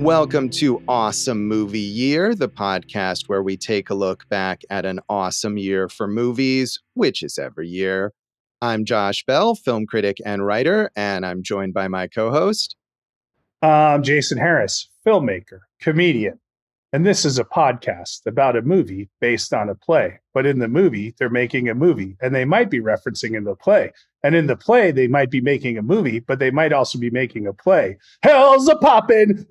Welcome to Awesome Movie Year, the podcast where we take a look back at an awesome year for movies, which is every year. I'm Josh Bell, film critic and writer, and I'm joined by my co-host. I'm Jason Harris, filmmaker, comedian, and this is a podcast about a movie based on a play. But in the movie, they're making a movie, and they might be referencing in the play. And in the play, they might be making a movie, but they might also be making a play. Hellzapoppin!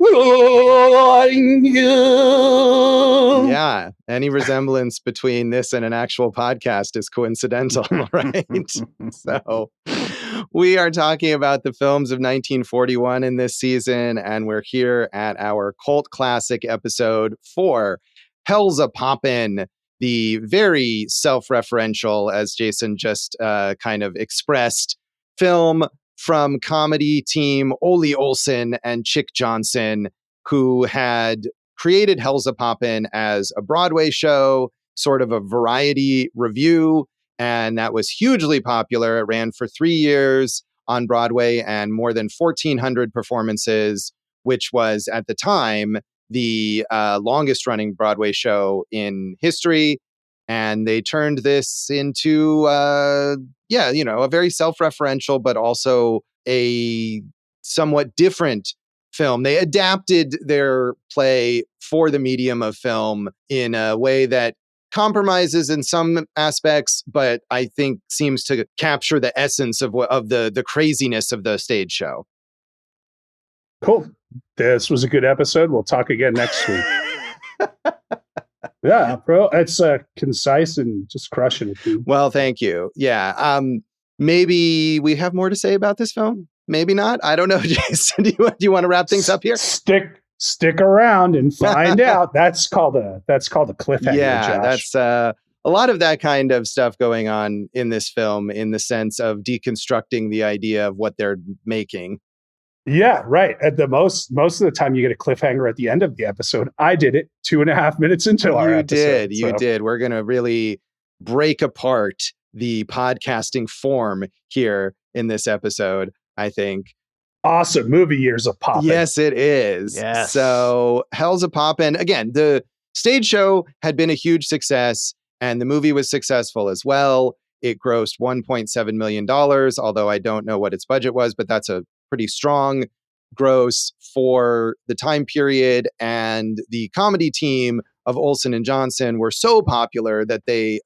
Yeah, any resemblance between this and an actual podcast is coincidental, right? So we are talking about the films of 1941 in this season, and we're here at our cult classic episode for Hellzapoppin, the very self-referential, as Jason just kind of expressed, film from comedy team Ole Olsen and Chic Johnson, who had created Hellzapoppin as a Broadway show, sort of a variety revue, and that was hugely popular. It ran for 3 years on Broadway and more than 1,400 performances, which was at the time the longest running Broadway show in history. And they turned this into, a very self-referential, but also a somewhat different film. They adapted their play for the medium of film in a way that compromises in some aspects, but I think seems to capture the essence of the craziness of the stage show. Cool. This was a good episode. We'll talk again next week. Yeah, bro. It's concise and just crushing it, dude. Well, thank you. Yeah. Maybe we have more to say about this film. Maybe not. I don't know, Jason. Do you want to wrap things up here? Stick around and find out. That's called a cliffhanger. Yeah, Josh. that's a lot of that kind of stuff going on in this film, in the sense of deconstructing the idea of what they're making. Yeah, right. At the most of the time, you get a cliffhanger at the end of the episode. I did it 2.5 minutes into our episode. You did. We're going to really break apart the podcasting form here in this episode, I think. Awesome movie years of poppin'. Yes, it is. Yes. So Hellzapoppin, again, the stage show had been a huge success and the movie was successful as well. It grossed $1.7 million, although I don't know what its budget was, but that's a pretty strong gross for the time period. And the comedy team of Olsen and Johnson were so popular that they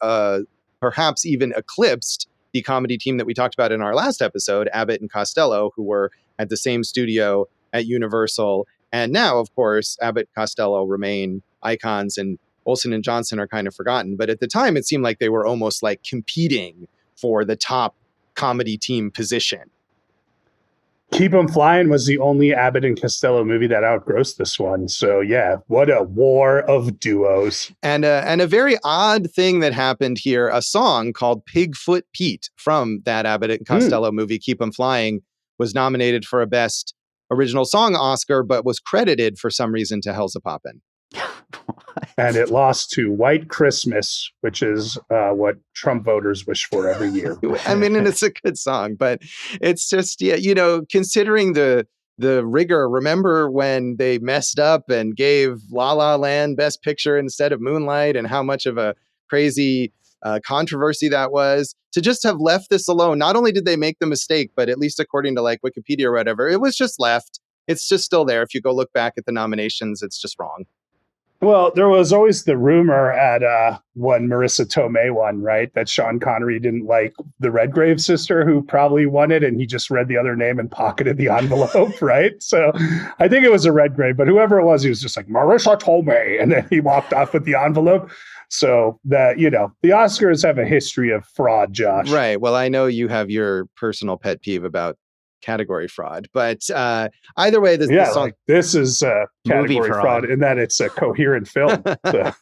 perhaps even eclipsed the comedy team that we talked about in our last episode, Abbott and Costello, who were at the same studio at Universal. And now, of course, Abbott and Costello remain icons and Olsen and Johnson are kind of forgotten. But at the time, it seemed like they were almost like competing for the top comedy team position. Keep 'em Flying was the only Abbott and Costello movie that outgrossed this one. So yeah, what a war of duos. And a very odd thing that happened here, a song called Pigfoot Pete from that Abbott and Costello movie, Keep 'em Flying, was nominated for a Best Original Song Oscar, but was credited for some reason to Hellzapoppin. And it lost to White Christmas, which is what Trump voters wish for every year. I mean, and it's a good song, but it's just, considering the rigor. Remember when they messed up and gave La La Land Best Picture instead of Moonlight, and how much of a crazy controversy that was? To just have left this alone. Not only did they make the mistake, but at least according to like Wikipedia or whatever, it was just left. It's just still there. If you go look back at the nominations, it's just wrong. Well, there was always the rumor at when Marissa Tomei won, right? That Sean Connery didn't like the Redgrave sister who probably won it, and he just read the other name and pocketed the envelope, right? So I think it was a Redgrave, but whoever it was, he was just like, Marissa Tomei, and then he walked off with the envelope. So that, the Oscars have a history of fraud, Josh. Right. Well, I know you have your personal pet peeve about category fraud, but either way, this song, like, this is category fraud in that it's a coherent film. So.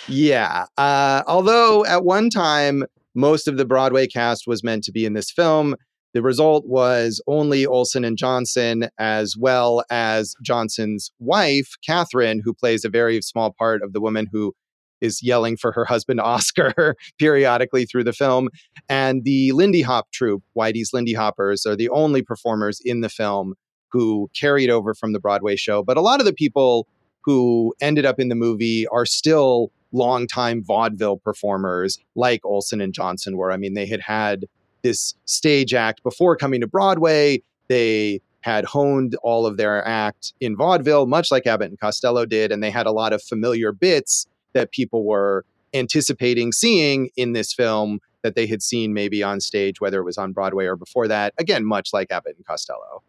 Yeah. Although at one time, most of the Broadway cast was meant to be in this film, the result was only Olsen and Johnson, as well as Johnson's wife, Catherine, who plays a very small part of the woman who is yelling for her husband, Oscar, periodically through the film. And the Lindy Hop troupe, Whitey's Lindy Hoppers, are the only performers in the film who carried over from the Broadway show. But a lot of the people who ended up in the movie are still longtime vaudeville performers like Olsen and Johnson were. I mean, they had this stage act before coming to Broadway. They had honed all of their act in vaudeville, much like Abbott and Costello did, and they had a lot of familiar bits that people were anticipating seeing in this film that they had seen maybe on stage, whether it was on Broadway or before that. Again, much like Abbott and Costello.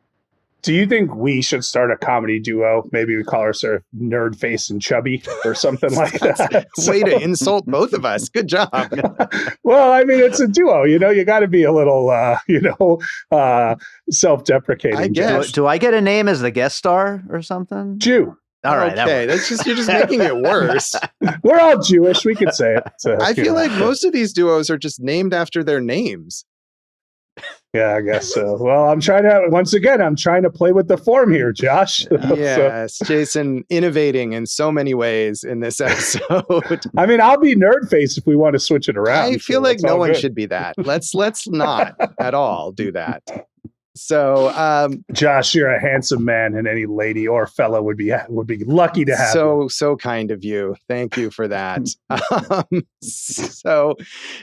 Do you think we should start a comedy duo? Maybe we call ourselves Nerd Face and Chubby or something like that. Way to insult both of us. Good job. Well, I mean, it's a duo. You know, you got to be a little, self-deprecating. I guess. Do I get a name as the guest star or something? Jew. All right. Okay, you're just making it worse. We're all Jewish. We could say it. So, I feel like most of these duos are just named after their names. Yeah, I guess so. Well, I'm trying to play with the form here, Josh. Yes, Jason innovating in so many ways in this episode. I mean, I'll be Nerd Face if we want to switch it around. I feel like no one should be that. Let's not at all do that. So, Josh, you're a handsome man, and any lady or fella would be lucky to have you. So kind of you. Thank you for that. So,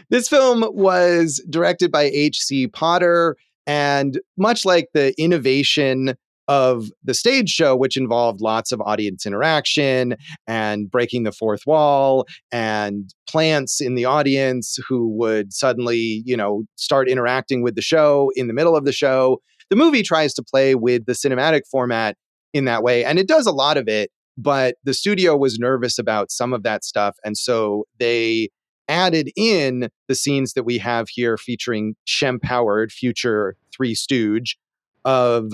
this film was directed by H.C. Potter, and much like the innovation of the stage show, which involved lots of audience interaction and breaking the fourth wall and plants in the audience who would suddenly, start interacting with the show in the middle of the show. The movie tries to play with the cinematic format in that way, and it does a lot of it, but the studio was nervous about some of that stuff, and so they added in the scenes that we have here featuring Shemp Howard, future Three Stooge, of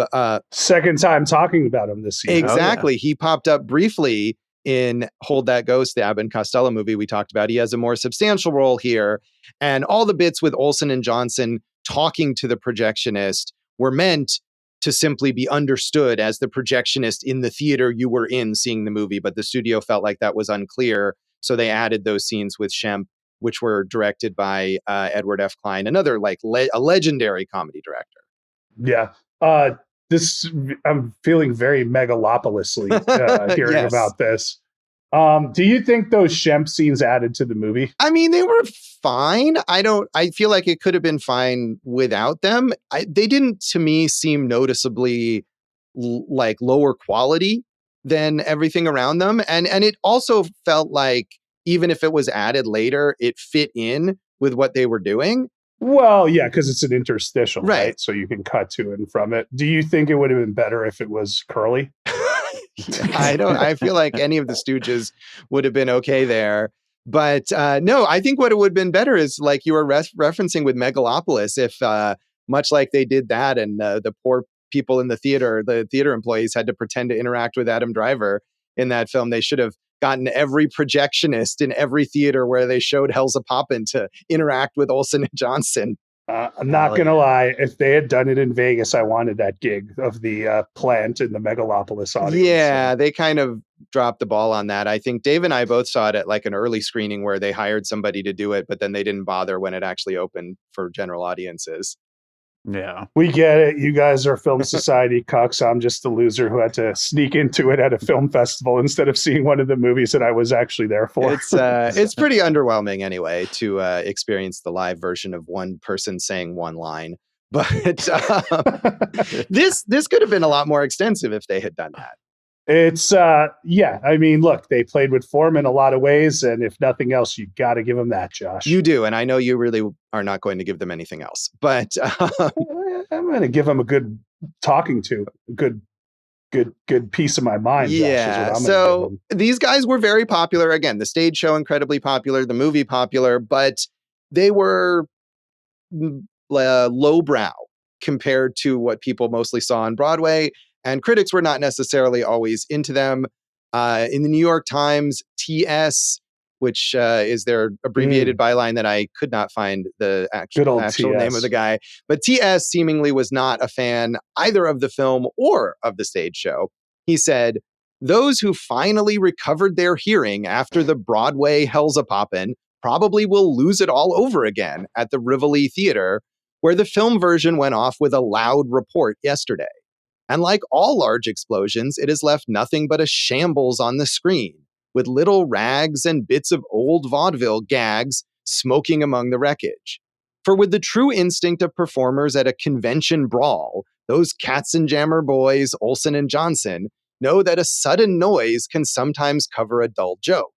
second time talking about him this season. Exactly. Oh, yeah. He popped up briefly in Hold That Ghost, the Abbott and Costello movie we talked about. He has a more substantial role here. And all the bits with Olsen and Johnson talking to the projectionist were meant to simply be understood as the projectionist in the theater you were in seeing the movie. But the studio felt like that was unclear. So they added those scenes with Shemp, which were directed by Edward F. Klein, another a legendary comedy director. Yeah. I'm feeling very megalopolisly hearing yes. about this. Do you think those Shemp scenes added to the movie? I mean, they were fine. I feel like it could have been fine without them. They didn't, to me, seem noticeably like lower quality than everything around them. And it also felt like even if it was added later, it fit in with what they were doing. Well, yeah, because it's an interstitial, right? So you can cut to and from it. Do you think it would have been better if it was curly? I feel like any of the Stooges would have been okay there. But no, I think what it would have been better is like you were referencing with Megalopolis, if much like they did that and the poor people in the theater employees had to pretend to interact with Adam Driver in that film, they should have gotten every projectionist in every theater where they showed Hellzapoppin to interact with Olsen and Johnson. I'm not going to lie. If they had done it in Vegas, I wanted that gig of the plant in the Megalopolis audience. Yeah, they kind of dropped the ball on that. I think Dave and I both saw it at like an early screening where they hired somebody to do it, but then they didn't bother when it actually opened for general audiences. Yeah. We get it. You guys are Film Society cucks. I'm just the loser who had to sneak into it at a film festival instead of seeing one of the movies that I was actually there for. It's pretty underwhelming anyway to experience the live version of one person saying one line. But this could have been a lot more extensive if they had done that. It's yeah. I mean, look, they played with form in a lot of ways, and if nothing else, you got to give them that, Josh. You do, and I know you really are not going to give them anything else. But I'm going to give them a good talking to, good piece of my mind. Yeah. Josh, so these guys were very popular. Again, the stage show incredibly popular, the movie popular, but they were lowbrow compared to what people mostly saw on Broadway. And critics were not necessarily always into them. In the New York Times, TS, which is their abbreviated byline that I could not find the actual name of the guy. But TS seemingly was not a fan either of the film or of the stage show. He said, "Those who finally recovered their hearing after the Broadway Hellzapoppin probably will lose it all over again at the Rivoli Theater, where the film version went off with a loud report yesterday." And like all large explosions, it has left nothing but a shambles on the screen, with little rags and bits of old vaudeville gags smoking among the wreckage. For with the true instinct of performers at a convention brawl, those Katzenjammer boys, Olsen and Johnson, know that a sudden noise can sometimes cover a dull joke.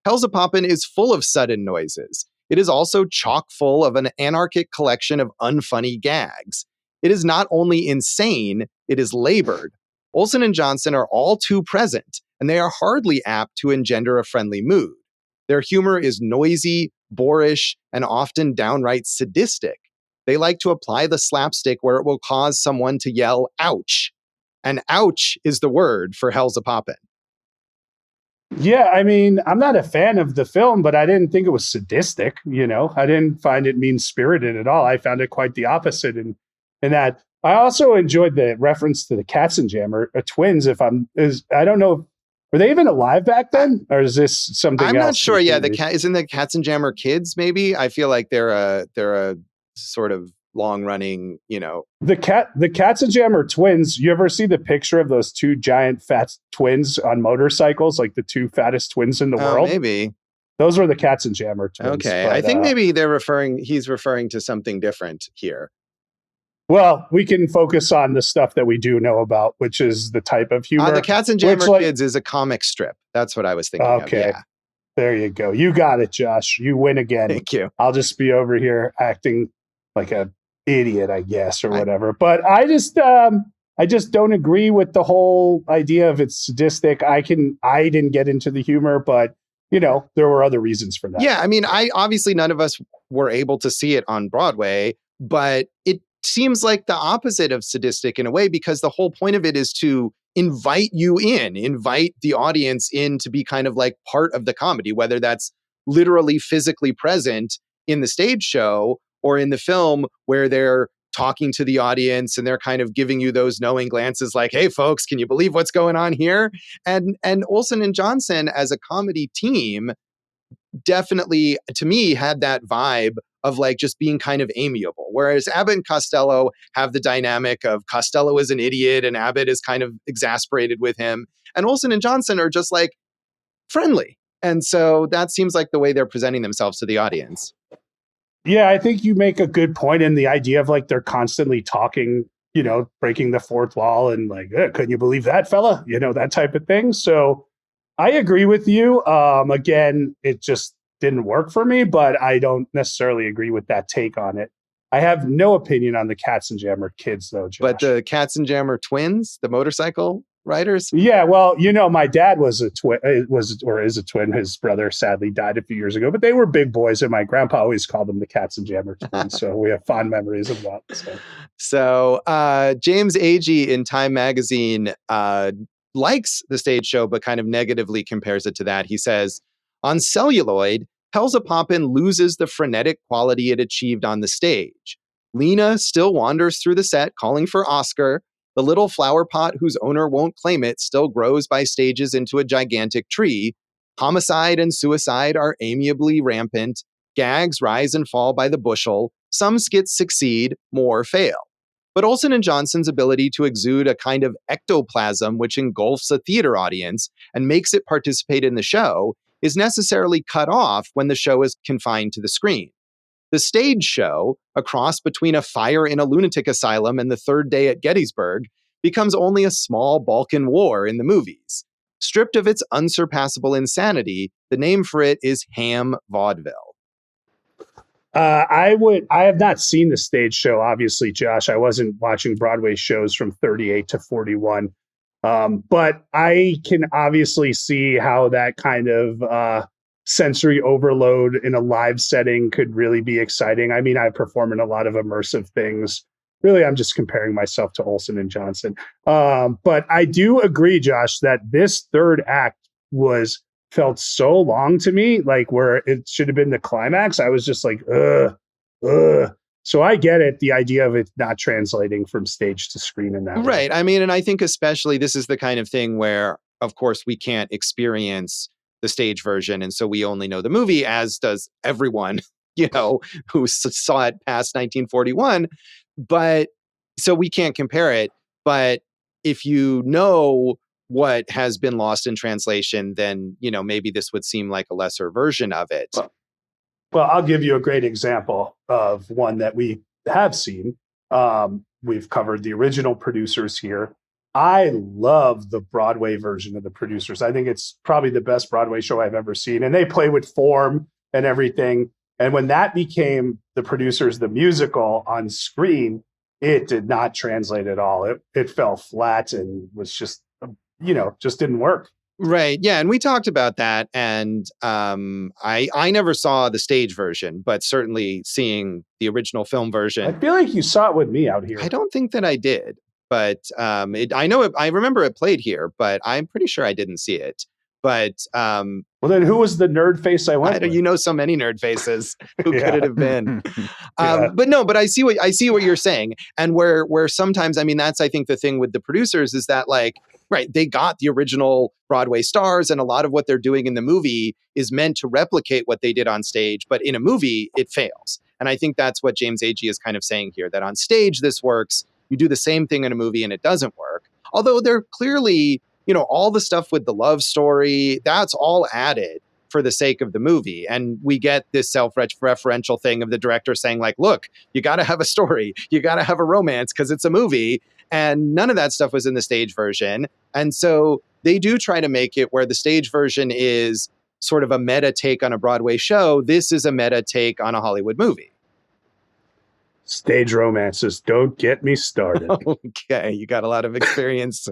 Hellzapoppin is full of sudden noises. It is also chock full of an anarchic collection of unfunny gags. It is not only insane, it is labored. Olsen and Johnson are all too present, and they are hardly apt to engender a friendly mood. Their humor is noisy, boorish, and often downright sadistic. They like to apply the slapstick where it will cause someone to yell, ouch. And ouch is the word for Hellzapoppin. Yeah, I mean, I'm not a fan of the film, but I didn't think it was sadistic. I didn't find it mean-spirited at all. I found it quite the opposite in that. I also enjoyed the reference to the Katzenjammer twins. I don't know, were they even alive back then, or is this something else? I'm not sure. Yeah, isn't the Katzenjammer kids? Maybe I feel like they're a sort of long-running, The Katzenjammer twins. You ever see the picture of those two giant fat twins on motorcycles, like the two fattest twins in the world? Maybe those were the Katzenjammer twins. Okay, but I think maybe he's referring to something different here. Well, we can focus on the stuff that we do know about, which is the type of humor. The Katzenjammer Kids is a comic strip. That's what I was thinking of. Yeah. There you go. You got it, Josh. You win again. Thank you. I'll just be over here acting like a idiot, I guess, or whatever. But I just don't agree with the whole idea of it's sadistic. I didn't get into the humor, but there were other reasons for that. Yeah, I mean, obviously none of us were able to see it on Broadway, but it seems like the opposite of sadistic in a way, because the whole point of it is to invite the audience in to be kind of like part of the comedy, whether that's literally physically present in the stage show or in the film where they're talking to the audience and they're kind of giving you those knowing glances like, hey folks, can you believe what's going on here? And Olsen and Johnson as a comedy team definitely, to me, had that vibe of like just being kind of amiable. Whereas Abbott and Costello have the dynamic of Costello is an idiot and Abbott is kind of exasperated with him. And Olsen and Johnson are just like friendly. And so that seems like the way they're presenting themselves to the audience. Yeah, I think you make a good point in the idea of like they're constantly talking, breaking the fourth wall and like, couldn't you believe that fella? That type of thing. So I agree with you. Again, it just didn't work for me, but I don't necessarily agree with that take on it. I have no opinion on the Katzenjammer Kids, though, Josh. But the Katzenjammer twins, the motorcycle riders? Yeah, well, my dad was a twin, is a twin. His brother sadly died a few years ago, but they were big boys, and my grandpa always called them the Katzenjammer twins, so we have fond memories of that. So James Agee in Time Magazine likes the stage show, but kind of negatively compares it to that. He says, on celluloid, Hellzapoppin loses the frenetic quality it achieved on the stage. Lena still wanders through the set calling for Oscar. The little flower pot whose owner won't claim it still grows by stages into a gigantic tree. Homicide and suicide are amiably rampant. Gags rise and fall by the bushel. Some skits succeed, more fail. But Olsen and Johnson's ability to exude a kind of ectoplasm which engulfs a theater audience and makes it participate in the show is necessarily cut off when the show is confined to the screen. The stage show, a cross between a fire in a lunatic asylum and the third day at Gettysburg, becomes only a small Balkan war in the movies. Stripped of its unsurpassable insanity, the name for it is ham vaudeville. I have not seen the stage show, obviously, Josh. I wasn't watching Broadway shows from 38 to 41. But I can obviously see how that kind of sensory overload in a live setting could really be exciting. I mean, I perform in a lot of immersive things. Really, I'm just comparing myself to Olsen and Johnson. But I do agree, Josh, that this third act felt so long to me, like where it should have been the climax. I was just like, ugh. So I get it, the idea of it not translating from stage to screen in that way. Right. I mean, and I think especially this is the kind of thing where, of course, we can't experience the stage version. And so we only know the movie, as does everyone, who saw it past 1941. But so we can't compare it. But if you know what has been lost in translation, then, maybe this would seem like a lesser version of it. Well, I'll give you a great example of one that we have seen. We've covered the original Producers here. I love the Broadway version of the Producers. I think it's probably the best Broadway show I've ever seen. And they play with form and everything. And when that became the Producers, the musical on screen, it did not translate at all. It fell flat and was just, just didn't work. Right. Yeah. And we talked about that. And I never saw the stage version, but certainly seeing the original film version. I feel like you saw it with me out here. I don't think that I did, but I remember it played here, but I'm pretty sure I didn't see it. But well, then who was the nerd face I went with? You know so many nerd faces. Who could it have been? But I see what you're saying. And where sometimes, that's, I think, the thing with the Producers is that, like, right, they got the original Broadway stars, and a lot of what they're doing in the movie is meant to replicate what they did on stage. But in a movie, it fails. And I think that's what James Agee is kind of saying here, that on stage, this works. You do the same thing in a movie and it doesn't work. Although they're clearly, all the stuff with the love story, that's all added for the sake of the movie. And we get this self-referential thing of the director saying, like, look, you got to have a story. You got to have a romance because it's a movie. And none of that stuff was in the stage version. And so they do try to make it where the stage version is sort of a meta take on a Broadway show. This is a meta take on a Hollywood movie. Stage romances, don't get me started. Okay, you got a lot of experience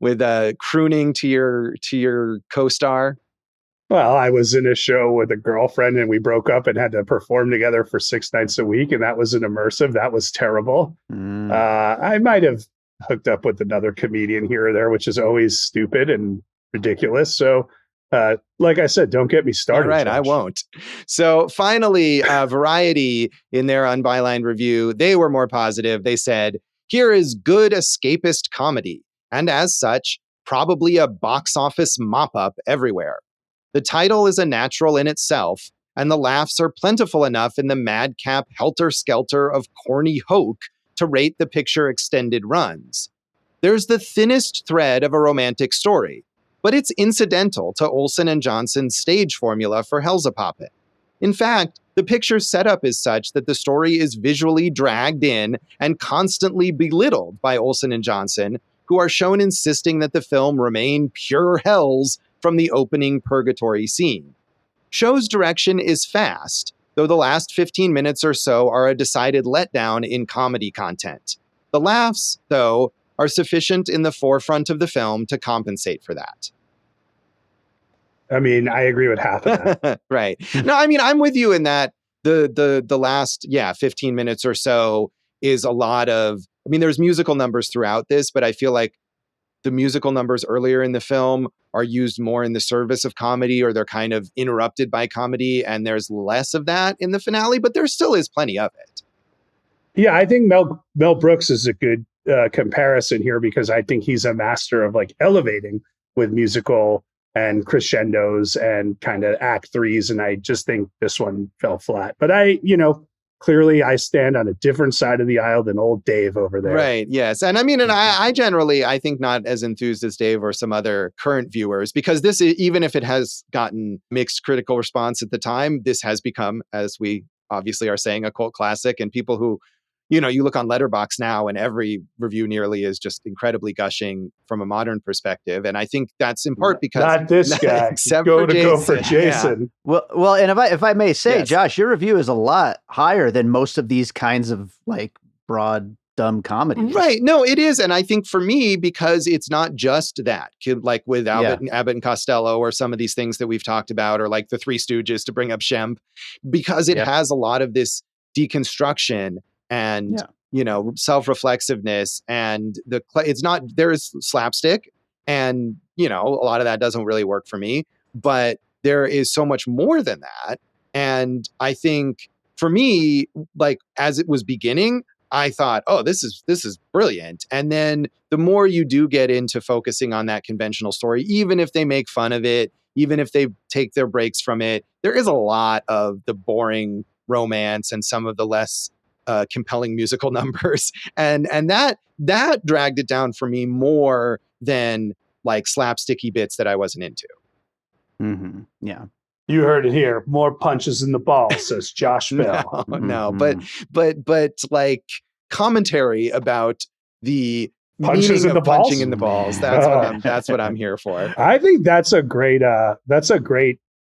with crooning to your co-star. Well, I was in a show with a girlfriend and we broke up and had to perform together for 6 nights a week. And that was an immersive. That was terrible. I might have hooked up with another comedian here or there, which is always stupid and ridiculous. So, like I said, don't get me started. All right, Josh. I won't. So finally, Variety, in their unbylined review, they were more positive. They said, here is good escapist comedy. And as such, probably a box office mop-up everywhere. The title is a natural in itself, and the laughs are plentiful enough in the madcap helter-skelter of corny hoke to rate the picture extended runs. There's the thinnest thread of a romantic story, but it's incidental to Olsen and Johnson's stage formula for Hellzapoppin. In fact, the picture's setup is such that the story is visually dragged in and constantly belittled by Olsen and Johnson, who are shown insisting that the film remain pure hells from the opening purgatory scene. Show's direction is fast, though the last 15 minutes or so are a decided letdown in comedy content. The laughs, though, are sufficient in the forefront of the film to compensate for that. I mean, I agree with half of that. Right. No, I mean, I'm with you in that the last, 15 minutes or so is a lot of, there's musical numbers throughout this, but I feel like the musical numbers earlier in the film are used more in the service of comedy, or they're kind of interrupted by comedy, and there's less of that in the finale, but there still is plenty of it. Yeah, I think Mel Brooks is a good comparison here, because I think he's a master of like elevating with musical and crescendos and kind of act threes, and I just think this one fell flat. But clearly I stand on a different side of the aisle than old Dave over there. Right. Yes. And I generally, I think not as enthused as Dave or some other current viewers, because this, even if it has gotten mixed critical response at the time, this has become, as we obviously are saying, a cult classic. And people who, you look on Letterboxd now and every review nearly is just incredibly gushing from a modern perspective. And I think that's in part because not this guy. Except go for Jason. Yeah. Well, and if I may say, yes. Josh, your review is a lot higher than most of these kinds of like broad, dumb comedies. Right. No, it is. And I think for me, because it's not just that, like with Abbott and Costello, or some of these things that we've talked about, or like the Three Stooges, to bring up Shemp, because it has a lot of this deconstruction and self-reflexiveness, and it's not, there is slapstick, and a lot of that doesn't really work for me, but there is so much more than that. And I think for me, like as it was beginning, I thought, oh, this is brilliant. And then the more you do get into focusing on that conventional story, even if they make fun of it, even if they take their breaks from it, there is a lot of the boring romance and some of the less compelling musical numbers, and that dragged it down for me more than like slapsticky bits that I wasn't into. Mm-hmm. Yeah. You heard it here. More punches in the ball, says Josh Bell. No, but like commentary about the punches meaning in of the punching balls? in the balls. That's what I'm here for. I think that's a great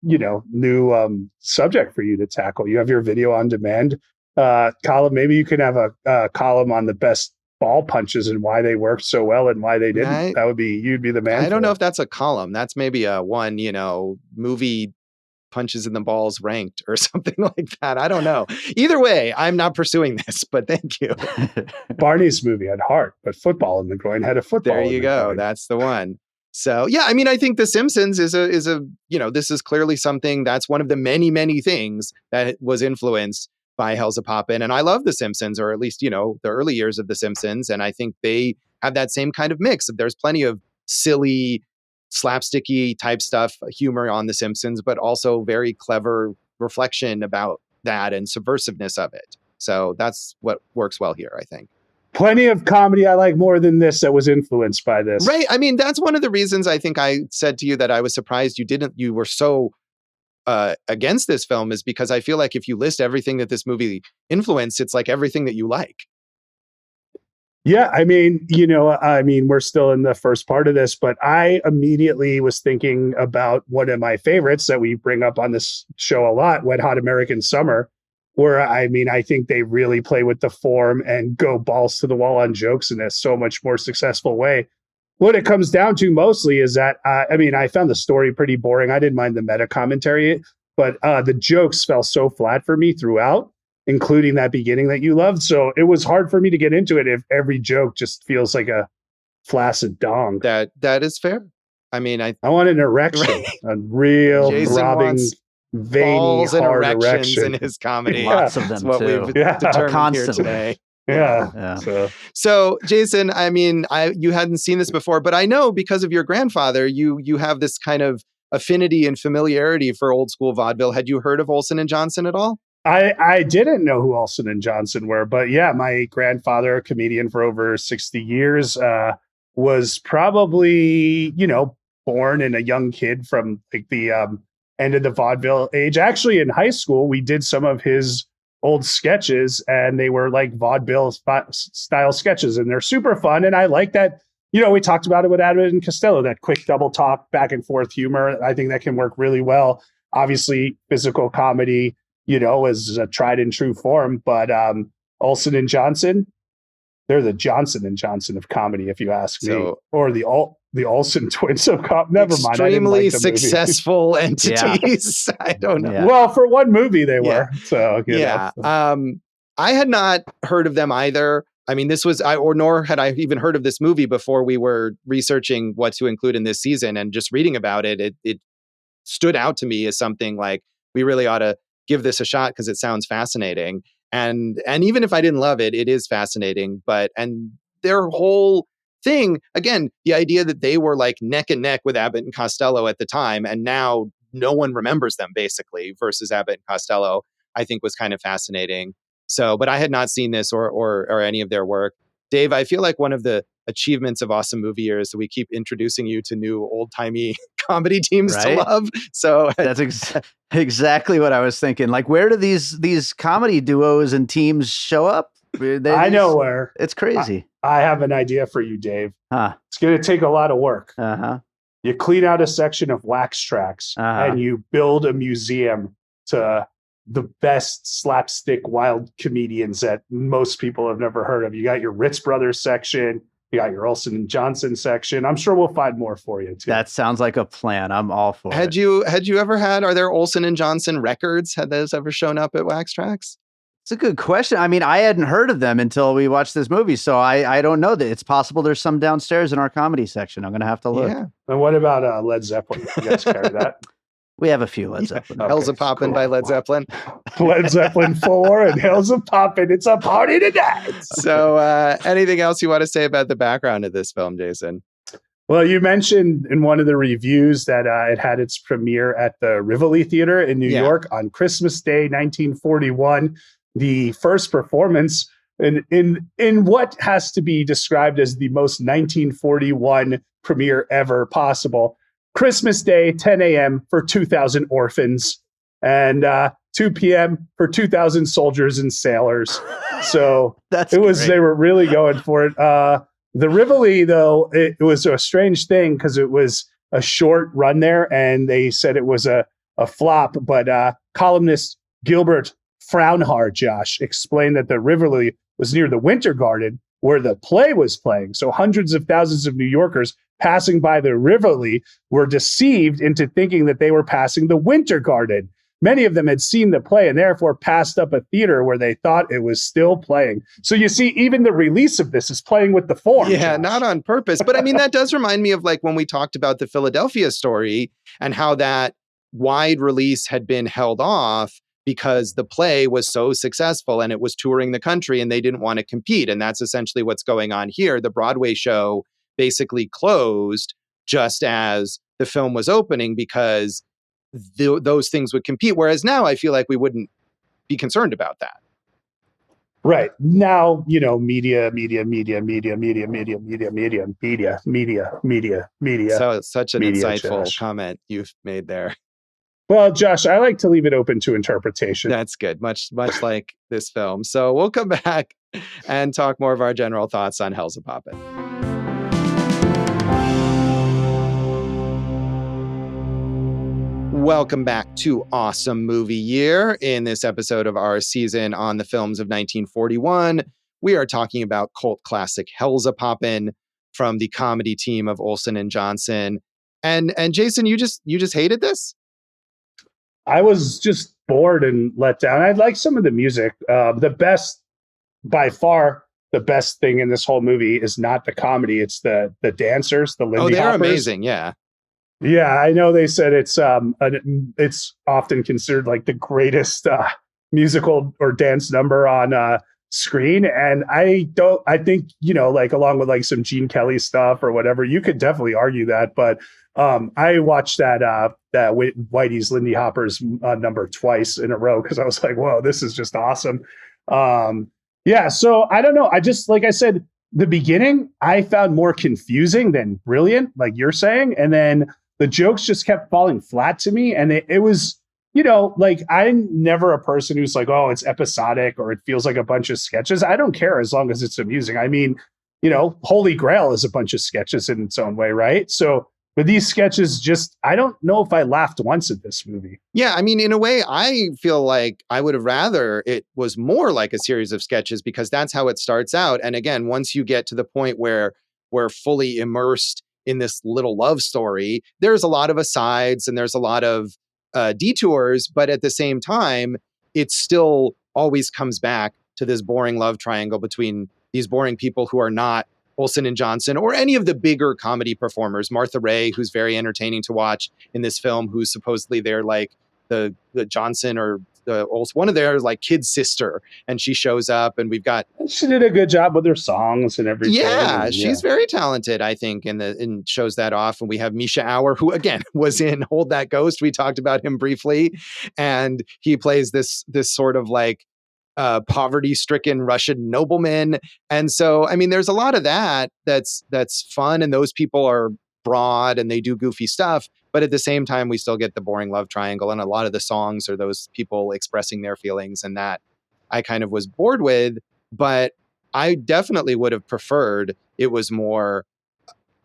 new subject for you to tackle. You have your video on demand column. Maybe you can have a column on the best ball punches and why they worked so well and why they didn't. You'd be the man. I don't know if that's a column. That's maybe a one, movie punches in the balls ranked or something like that. I don't know. Either way, I'm not pursuing this, but thank you. Barney's movie had heart, but football in the groin had a football. There you go. Groin. That's the one. So yeah, I mean, I think The Simpsons is a this is clearly something that's one of the many, many things that was influenced by Hellzapoppin. And I love The Simpsons, or at least, the early years of The Simpsons. And I think they have that same kind of mix. There's plenty of silly, slapsticky type stuff, humor on The Simpsons, but also very clever reflection about that and subversiveness of it. So that's what works well here, I think. Plenty of comedy I like more than this that was influenced by this. Right. I mean, that's one of the reasons I think I said to you that I was surprised you were so against this film, is because I feel like if you list everything that this movie influenced, it's like everything that you like. Yeah, I mean, we're still in the first part of this, but I immediately was thinking about one of my favorites that we bring up on this show a lot, Wet Hot American Summer, where, I think they really play with the form and go balls to the wall on jokes in a so much more successful way. What it comes down to mostly is that, I found the story pretty boring. I didn't mind the meta commentary, but the jokes fell so flat for me throughout, including that beginning that you loved. So it was hard for me to get into it if every joke just feels like a flaccid dong. That is fair. I mean, I want an erection, right? A real Jason throbbing, veiny, balls and hard erections erection in his comedy. Yeah. Lots of them, what too. we've determined Constantly. here today. Yeah. So Jason, I mean, you hadn't seen this before, but I know because of your grandfather, you have this kind of affinity and familiarity for old school vaudeville. Had you heard of Olsen and Johnson at all? I didn't know who Olsen and Johnson were, but yeah, my grandfather, a comedian for over 60 years, was probably, born in a young kid from like the end of the vaudeville age. Actually, in high school, we did some of his old sketches and they were like vaudeville style sketches and they're super fun. And I like that, we talked about it with Abbott and Costello, that quick double talk, back and forth humor. I think that can work really well. Obviously, physical comedy, is a tried and true form, but Olsen and Johnson, they're the Johnson and Johnson of comedy, if you ask me, or the Olsen twins of comedy. Never mind. Extremely successful entities. Yeah. I don't know. Yeah. Well, for one movie they were. So yeah. I had not heard of them either. I mean, nor had I even heard of this movie before we were researching what to include in this season, and just reading about it, it stood out to me as something like we really ought to give this a shot because it sounds fascinating. And even if I didn't love it, it is fascinating. And their whole thing, again, the idea that they were like neck and neck with Abbott and Costello at the time, and now no one remembers them basically versus Abbott and Costello, I think was kind of fascinating. So, but I had not seen this or any of their work. Dave, I feel like one of the achievements of Awesome Movie Year is that we keep introducing you to new old-timey comedy teams to love. So that's exactly what I was thinking. Like, where do these comedy duos and teams show up? I know where. It's crazy. I have an idea for you, Dave. It's going to take a lot of work. You clean out a section of wax tracks and you build a museum to the best slapstick wild comedians that most people have never heard of. You got your Ritz Brothers section. You got your Olsen and Johnson section. I'm sure we'll find more for you too. That sounds like a plan. I'm all for it. Had you ever are there Olsen and Johnson records? Had those ever shown up at Wax Tracks? It's a good question. I mean, I hadn't heard of them until we watched this movie, so I don't know that. It's possible there's some downstairs in our comedy section. I'm going to have to look. Yeah. And what about Led Zeppelin? You guys carry that? We have a few Led Zeppelin. Okay, Hellzapoppin by Led Zeppelin. Led Zeppelin 4 and Hellzapoppin. It's a party tonight. So anything else you want to say about the background of this film, Jason? Well, you mentioned in one of the reviews that it had its premiere at the Rivoli Theater in New York on Christmas Day, 1941. the first performance in what has to be described as the most 1941 premiere ever possible. Christmas Day, 10 a.m. for 2,000 orphans, and 2 p.m. for 2,000 soldiers and sailors. So it was great. They were really going for it. The Rivoli, though, it was a strange thing because it was a short run there, and they said it was a flop. But columnist Gilbert Fraunhar, Josh, explained that the Rivoli was near the Winter Garden where the play was playing. So hundreds of thousands of New Yorkers passing by the Rivoli were deceived into thinking that they were passing the Winter Garden. Many of them had seen the play and therefore passed up a theater where they thought it was still playing. So you see, even the release of this is playing with the form. Yeah, Josh. not on purpose. But I mean, that does remind me of like when we talked about the Philadelphia story and how that wide release had been held off because the play was so successful and it was touring the country and they didn't want to compete. And that's essentially what's going on here. The Broadway show basically closed just as the film was opening because those things would compete. Whereas now I feel like we wouldn't be concerned about that. Right. Now, media. So it's such an media, insightful Josh. comment you've made there. Well, Josh, I like to leave it open to interpretation. That's good. Much like this film. So we'll come back and talk more of our general thoughts on Hellzapoppin. Welcome back to Awesome Movie Year. In this episode of our season on the films of 1941, we are talking about cult classic Hellzapoppin from the comedy team of Olsen and Johnson. And Jason, you just hated this? I was just bored and let down. I like some of the music. By far, the best thing in this whole movie is not the comedy. It's the dancers, the Lindy Hoppers. Oh, they're Hoppers. amazing. Yeah. Yeah, I know they said it's often considered like the greatest musical or dance number on screen. And I think, like along with like some Gene Kelly stuff or whatever, you could definitely argue that. But I watched that Whitey's Lindy Hoppers number twice in a row because I was like, whoa, this is just awesome. Yeah, so I don't know. I just, like I said, the beginning I found more confusing than brilliant, like you're saying. And then the jokes just kept falling flat to me. And it was, like I'm never a person who's like, oh, it's episodic or it feels like a bunch of sketches. I don't care as long as it's amusing. I mean, Holy Grail is a bunch of sketches in its own way, right? So but these sketches I don't know if I laughed once at this movie. Yeah, I mean, in a way, I feel like I would have rather it was more like a series of sketches because that's how it starts out. And again, once you get to the point where we're fully immersed in this little love story, there's a lot of asides and there's a lot of detours. But at the same time, it still always comes back to this boring love triangle between these boring people who are not Olsen and Johnson, or any of the bigger comedy performers. Martha Raye, who's very entertaining to watch in this film, who's supposedly they're like the Johnson or the Olsen, one of their like kid sister, and she shows up, and we've got. She did a good job with her songs and everything. Yeah, she's very talented, I think, and shows that off. And we have Mischa Auer, who again was in Hold That Ghost. We talked about him briefly, and he plays this sort of like poverty-stricken Russian nobleman. And so, I mean, there's a lot of that's fun, and those people are broad and they do goofy stuff, but at the same time, we still get the boring love triangle, and a lot of the songs are those people expressing their feelings, and that I kind of was bored with, but I definitely would have preferred it was more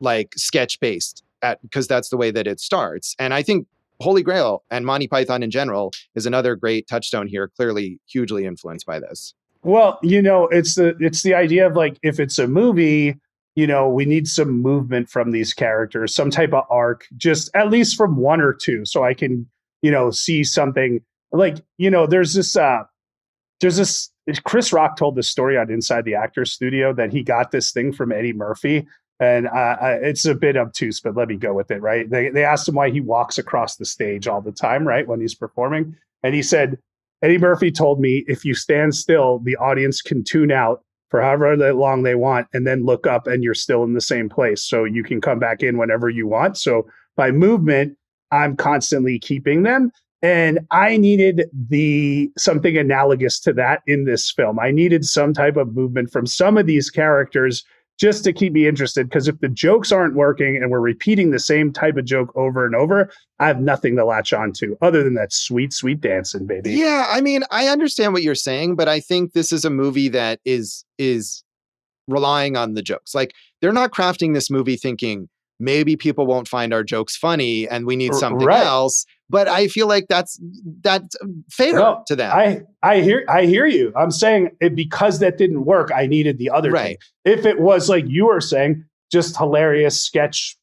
like sketch-based because that's the way that it starts. And I think Holy Grail and Monty Python in general is another great touchstone here, clearly hugely influenced by this. Well, it's the idea of like, if it's a movie, we need some movement from these characters, some type of arc, just at least from one or two. So I can, see something like, there's this Chris Rock told this story on Inside the Actors Studio that he got this thing from Eddie Murphy. And it's a bit obtuse, but let me go with it, right? They asked him why he walks across the stage all the time, right, when he's performing. And he said, Eddie Murphy told me, if you stand still, the audience can tune out for however long they want and then look up and you're still in the same place. So you can come back in whenever you want. So by movement, I'm constantly keeping them. And I needed something analogous to that in this film. I needed some type of movement from some of these characters just to keep me interested. Because if the jokes aren't working and we're repeating the same type of joke over and over, I have nothing to latch on to other than that sweet, sweet dancing, baby. Yeah, I mean, I understand what you're saying, but I think this is a movie that is relying on the jokes. Like, they're not crafting this movie thinking maybe people won't find our jokes funny and we need something else. But I feel like that's fair to them. I hear you. I'm saying because that didn't work, I needed the other thing. If it was like you were saying, just hilarious sketch,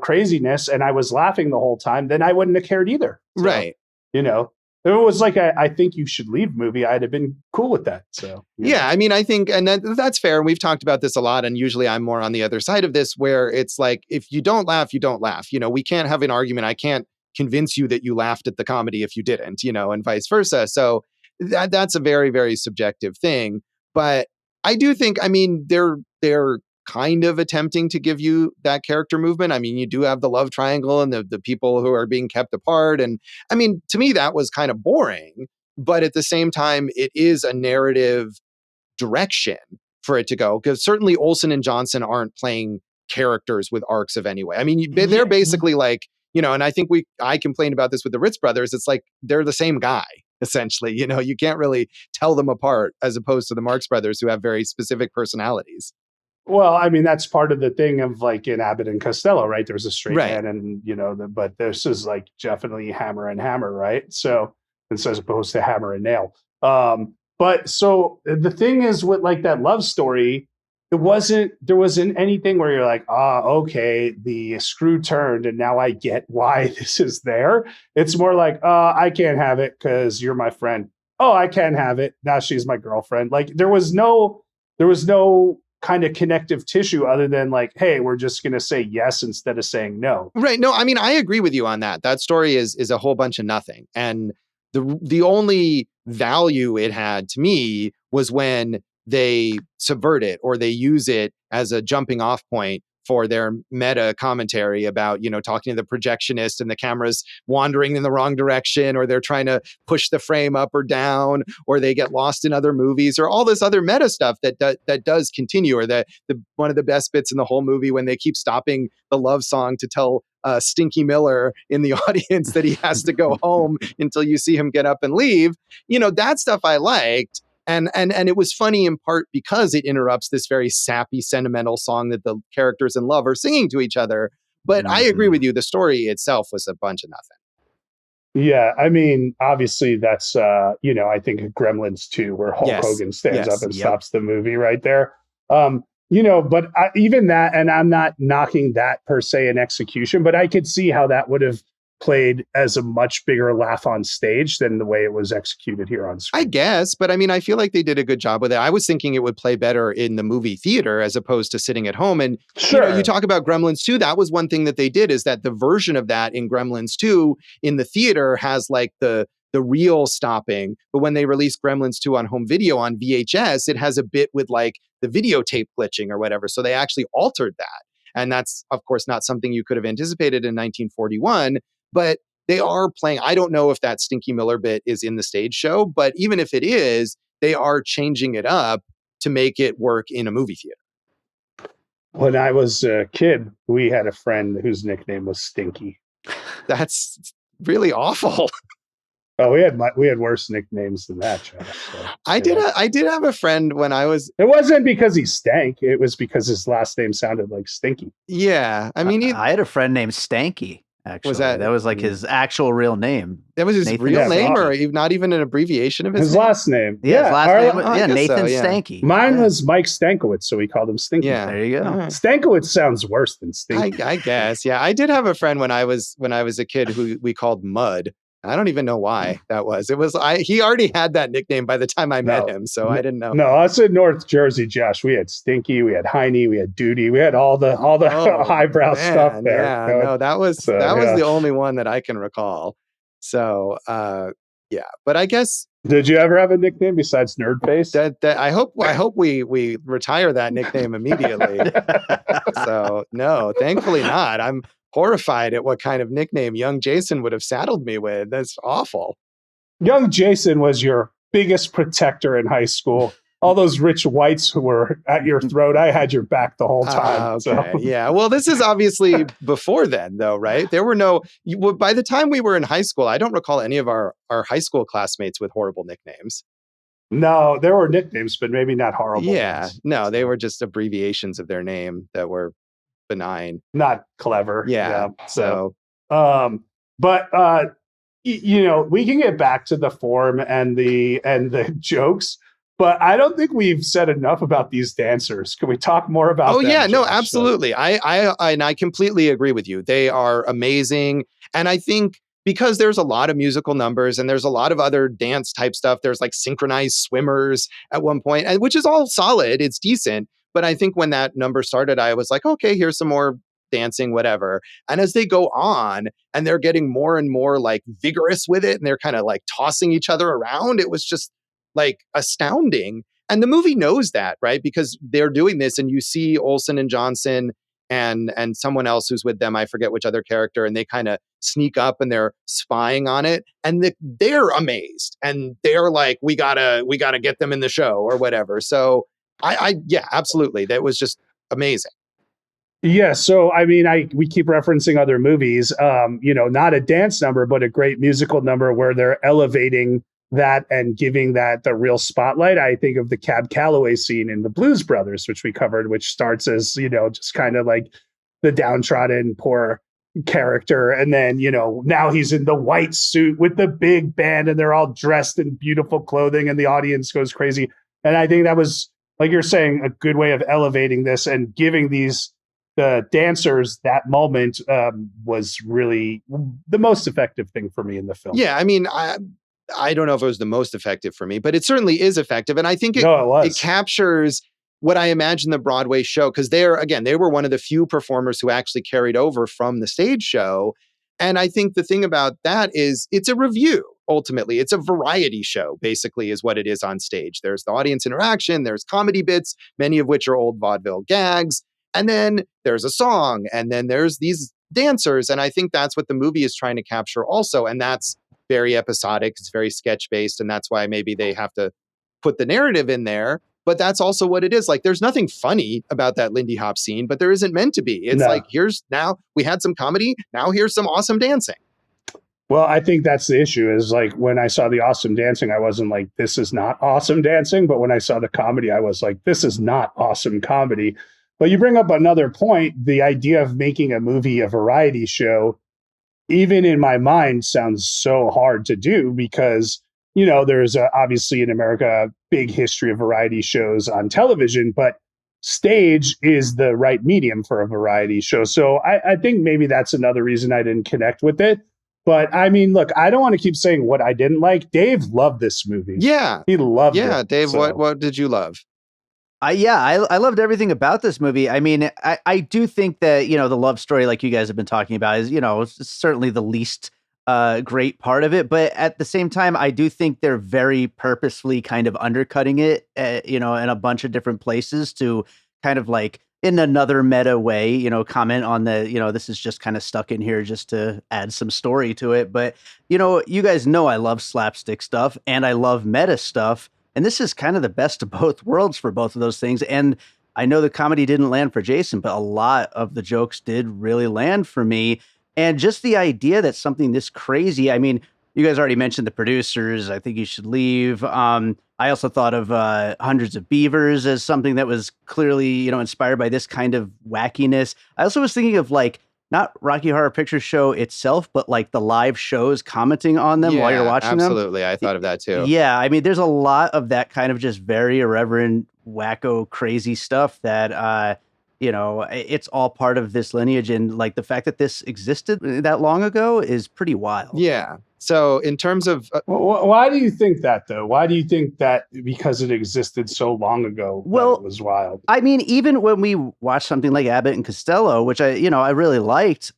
craziness, and I was laughing the whole time, then I wouldn't have cared either. So, if it was like I think you should leave movie, I'd have been cool with that. So I mean, I think, and that's fair. And we've talked about this a lot. And usually I'm more on the other side of this, where it's like, if you don't laugh, you don't laugh. We can't have an argument. I can't convince you that you laughed at the comedy if you didn't, and vice versa. So that's a very, very subjective thing. But I do think, I mean, they're kind of attempting to give you that character movement. I mean, you do have the love triangle and the people who are being kept apart. And I mean, to me, that was kind of boring. But at the same time, it is a narrative direction for it to go. Because certainly Olsen and Johnson aren't playing characters with arcs of any way. I mean, they're basically like, and I think I complained about this with the Ritz brothers. It's like, they're the same guy, essentially. You can't really tell them apart, as opposed to the Marx brothers, who have very specific personalities. Well, I mean, that's part of the thing of like in Abbott and Costello, right? There's a straight man and, but this is like definitely hammer and hammer, right? So as opposed to hammer and nail. But so the thing is with like that love story, there wasn't anything where you're like, okay, the screw turned and now I get why this is there. It's more like, I can't have it because you're my friend. Oh, I can have it. Now she's my girlfriend. Like there was no kind of connective tissue other than like, hey, we're just going to say yes instead of saying no. Right. No, I mean, I agree with you on that. That story is a whole bunch of nothing. And the only value it had to me was when they subvert it or they use it as a jumping off point for their meta commentary about, talking to the projectionist and the camera's wandering in the wrong direction, or they're trying to push the frame up or down, or they get lost in other movies, or all this other meta stuff that does continue, or the one of the best bits in the whole movie when they keep stopping the love song to tell Stinky Miller in the audience that he has to go home until you see him get up and leave. That stuff I liked. And it was funny in part because it interrupts this very sappy, sentimental song that the characters in love are singing to each other. But I agree with you. The story itself was a bunch of nothing. Yeah, I mean, obviously that's, I think Gremlins 2, where Hulk Hogan stands up and stops the movie right there. But even that, and I'm not knocking that per se in execution, but I could see how that would have played as a much bigger laugh on stage than the way it was executed here on screen. I guess, but I mean, I feel like they did a good job with it. I was thinking it would play better in the movie theater as opposed to sitting at home. And you talk about Gremlins 2, that was one thing that they did, is that the version of that in Gremlins 2 in the theater has like the real stopping. But when they released Gremlins 2 on home video on VHS, it has a bit with like the videotape glitching or whatever. So they actually altered that. And that's, of course, not something you could have anticipated in 1941. But they are playing. I don't know if that Stinky Miller bit is in the stage show, but even if it is, they are changing it up to make it work in a movie theater. When I was a kid, we had a friend whose nickname was Stinky. That's really awful. Oh, we had worse nicknames than that, Josh. So, I did have a friend when I was. It wasn't because he stank. It was because his last name sounded like Stinky. Yeah, I mean, I had a friend named Stanky. Actually, that was like his actual real name. That was his real name, or not even an abbreviation of his name? Last name. Yeah, his last name. Nathan Stanky. Mine was Mike Stankowitz, so we called him Stinky. Yeah, there you go. Stankowitz sounds worse than Stinky. I guess. Yeah, I did have a friend when I was a kid who we called Mud. I don't even know why that was. It was he already had that nickname by the time I met him, so I didn't know. No, us in North Jersey, Josh, we had Stinky, we had Heine, we had Duty, we had all the highbrow stuff there. Yeah, no, that was the only one that I can recall. So yeah, but I guess. Did you ever have a nickname besides Nerd Face? That I hope we retire that nickname immediately. So no, thankfully not. I'm horrified at what kind of nickname young Jason would have saddled me with. That's awful. Young Jason was your biggest protector in high school. All those rich whites who were at your throat, I had your back the whole time. Okay. So. Yeah. Well, this is obviously before then, though, right? There were by the time we were in high school, I don't recall any of our high school classmates with horrible nicknames. No, there were nicknames, but maybe not horrible ones. No, they were just abbreviations of their name that were benign. Not clever. Yeah. So, but we can get back to the form and the jokes. But I don't think we've said enough about these dancers. Can we talk more about them? Oh, yeah, no, Josh? absolutely. I completely agree with you. They are amazing. And I think because there's a lot of musical numbers and there's a lot of other dance type stuff, there's like synchronized swimmers at one point, which is all solid. It's decent. But I think when that number started, I was like, okay, here's some more dancing, whatever. And as they go on and they're getting more and more like vigorous with it and they're kind of like tossing each other around, it was just like astounding. And the movie knows that, right? Because they're doing this and you see Olsen and Johnson and someone else who's with them, I forget which other character, and they kind of sneak up and they're spying on it and they're amazed and they're like, we gotta get them in the show or whatever. So yeah, absolutely. That was just amazing. Yeah, so I mean, we keep referencing other movies, not a dance number, but a great musical number where they're elevating that and giving that the real spotlight. I think of the Cab Calloway scene in the Blues Brothers, which we covered, which starts as, just kind of like the downtrodden poor character. And then, now he's in the white suit with the big band and they're all dressed in beautiful clothing and the audience goes crazy. And I think that was, like you're saying, a good way of elevating this and giving the dancers that moment was really the most effective thing for me in the film. Yeah, I mean, I don't know if it was the most effective for me, but it certainly is effective. And I think it captures what I imagine the Broadway show, because they were one of the few performers who actually carried over from the stage show. And I think the thing about that is it's a revue. Ultimately, it's a variety show, basically, is what it is on stage. There's the audience interaction, there's comedy bits, many of which are old vaudeville gags. And then there's a song, and then there's these dancers. And I think that's what the movie is trying to capture also. And that's very episodic. It's very sketch based. And that's why maybe they have to put the narrative in there. But that's also what it is. Like, there's nothing funny about that Lindy Hop scene, but there isn't meant to be. It's like, now we had some comedy. Now here's some awesome dancing. Well, I think that's the issue is like when I saw the awesome dancing, I wasn't like, this is not awesome dancing. But when I saw the comedy, I was like, this is not awesome comedy. But you bring up another point, the idea of making a movie a variety show, even in my mind, sounds so hard to do because, there's obviously in America a big history of variety shows on television, but stage is the right medium for a variety show. So I think maybe that's another reason I didn't connect with it. But I mean, look, I don't want to keep saying what I didn't like. Dave loved this movie. Yeah. He loved it. Yeah, Dave, so. What did you love? I loved everything about this movie. I mean, I do think that, the love story, like you guys have been talking about, is, certainly the least great part of it. But at the same time, I do think they're very purposefully kind of undercutting it, in a bunch of different places to kind of like in another meta way, comment on the, this is just kind of stuck in here just to add some story to it. But, you guys know I love slapstick stuff and I love meta stuff. And this is kind of the best of both worlds for both of those things. And I know the comedy didn't land for Jason, but a lot of the jokes did really land for me. And just the idea that something this crazy, I mean, you guys already mentioned the producers, I Think You Should Leave. I also thought of Hundreds of Beavers as something that was clearly, inspired by this kind of wackiness. I also was thinking of like, not Rocky Horror Picture Show itself, but like the live shows commenting on them while you're watching them. Absolutely. I thought of that too. Yeah. I mean, there's a lot of that kind of just very irreverent, wacko, crazy stuff that, it's all part of this lineage. And like the fact that this existed that long ago is pretty wild. Yeah. So in terms of... why do you think that, though? Why do you think that because it existed so long ago, that it was wild? I mean, even when we watch something like Abbott and Costello, which I really liked,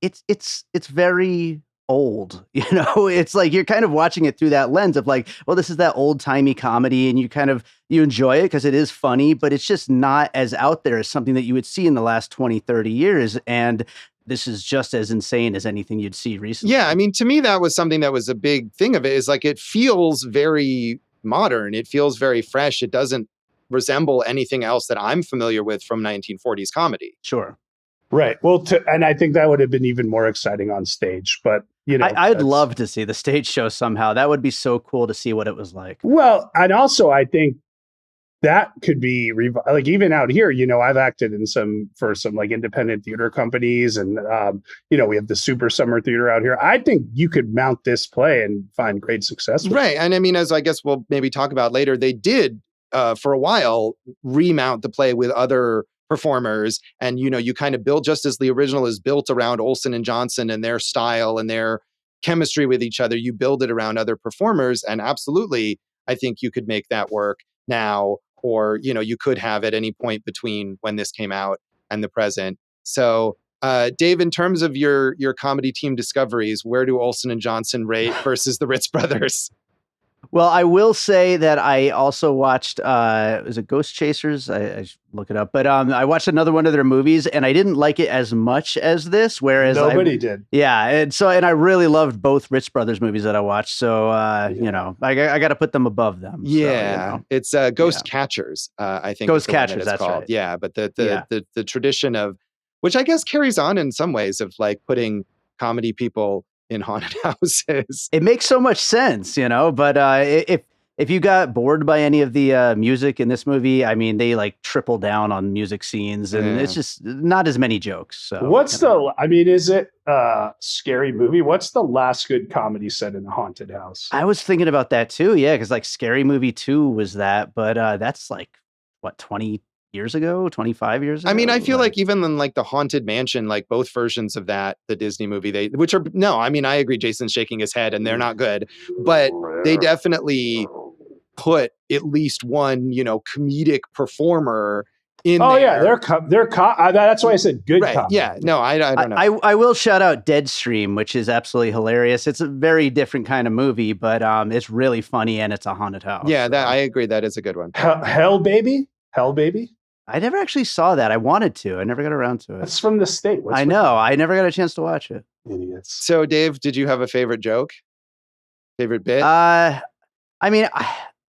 it's very old, it's like you're kind of watching it through that lens of like, well, this is that old timey comedy and you enjoy it because it is funny, but it's just not as out there as something that you would see in the last 20, 30 years. And this is just as insane as anything you'd see recently. Yeah, I mean, to me, that was something that was a big thing of it, is like, it feels very modern. It feels very fresh. It doesn't resemble anything else that I'm familiar with from 1940s comedy. Sure. Right. Well, and I think that would have been even more exciting on stage. But, you know, I'd love to see the stage show somehow. That would be so cool to see what it was like. Well, and also I think that could be like, even out here, you know, I've acted for some like independent theater companies, and you know, we have the Super Summer Theater out here. I think you could mount this play and find great success with Right. And I mean, as I guess we'll maybe talk about later, they did for a while remount the play with other performers, and you know, you kind of build, just as the original is built around Olsen and Johnson and their style and their chemistry with each other, you build it around other performers. And absolutely, I think you could make that work now, or you know, you could have at any point between when this came out and the present. So Dave, in terms of your comedy team discoveries, where do Olsen and Johnson rate versus the Ritz Brothers? Well, I will say that I also watched, is it Ghost Chasers? I should look it up. But I watched another one of their movies, and I didn't like it as much as this, whereas nobody did. Yeah. And I really loved both Ritz Brothers movies that I watched. So, you know, I got to put them above them. Yeah. So, you know. It's Ghost Catchers, I think. Ghost Catchers, that's called. right. Yeah. But the tradition of, which I guess carries on in some ways, of like putting comedy people in haunted houses. It makes so much sense, you know, but if you got bored by any of the music in this movie, I mean, they like triple down on music scenes, and it's just not as many jokes. So is it a scary movie? What's the last good comedy set in a haunted house? I was thinking about that too. Yeah. Cause like Scary Movie 2 was that, but that's like what, 20 years ago, 25 years ago? I mean, I feel like even in like the Haunted Mansion, like both versions of that, the Disney movie, I agree, Jason's shaking his head, and they're not good, but they definitely put at least one, you know, comedic performer in there. Yeah, that's why I said good comedy. Yeah, no, I don't know. I will shout out Deadstream, which is absolutely hilarious. It's a very different kind of movie, but it's really funny, and it's a haunted house. Yeah, I agree, that is a good one. Hell Baby? I never actually saw that. I wanted to. I never got around to it. That's from the state. I know. I never got a chance to watch it. Idiots. So, Dave, did you have a favorite joke? Favorite bit? I mean,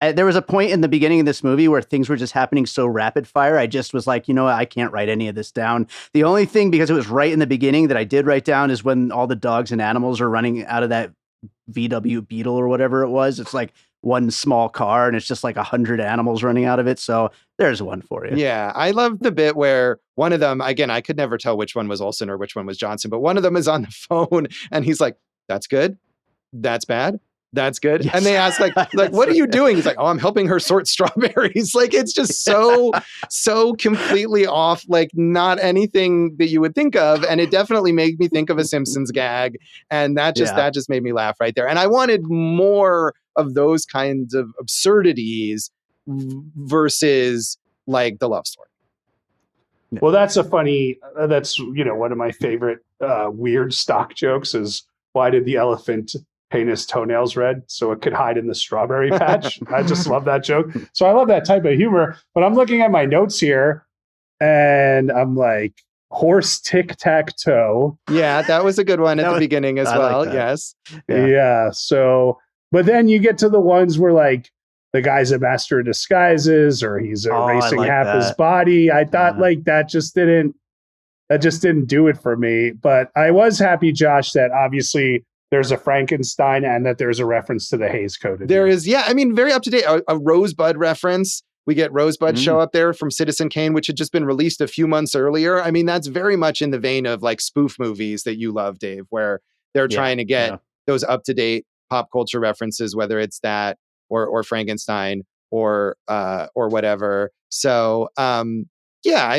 there was a point in the beginning of this movie where things were just happening so rapid fire. I just was like, you know what? I can't write any of this down. The only thing, because it was right in the beginning, that I did write down is when all the dogs and animals are running out of that VW Beetle or whatever it was. It's like one small car, and it's just like 100 animals running out of it. So there's one for you. Yeah, I love the bit where one of them, again, I could never tell which one was Olsen or which one was Johnson, but one of them is on the phone and he's like, "That's good. That's bad. That's good." Yes. And they ask like, "What are you doing?" He's like, "Oh, I'm helping her sort strawberries." Like, it's just so completely off, like not anything that you would think of. And it definitely made me think of a Simpsons gag. And that just made me laugh right there. And I wanted more of those kinds of absurdities versus like the love story. Well, that's one of my favorite weird stock jokes is, why did the elephant paint his toenails red so it could hide in the strawberry patch? I just love that joke. So I love that type of humor, but I'm looking at my notes here and I'm like, horse tic-tac-toe. Yeah, that was a good one at the beginning as well. Like, yes. Yeah. So, but then you get to the ones where like the guy's a master of disguises, or he's erasing half his body. I thought like that just didn't do it for me. But I was happy, Josh, that obviously there's a Frankenstein and that there's a reference to the Hays Code. There is, yeah. I mean, very up to date. A Rosebud reference. We get Rosebud show up there from Citizen Kane, which had just been released a few months earlier. I mean, that's very much in the vein of like spoof movies that you love, Dave, where they're trying to get those up to date pop culture references, whether it's that or Frankenstein or whatever. So I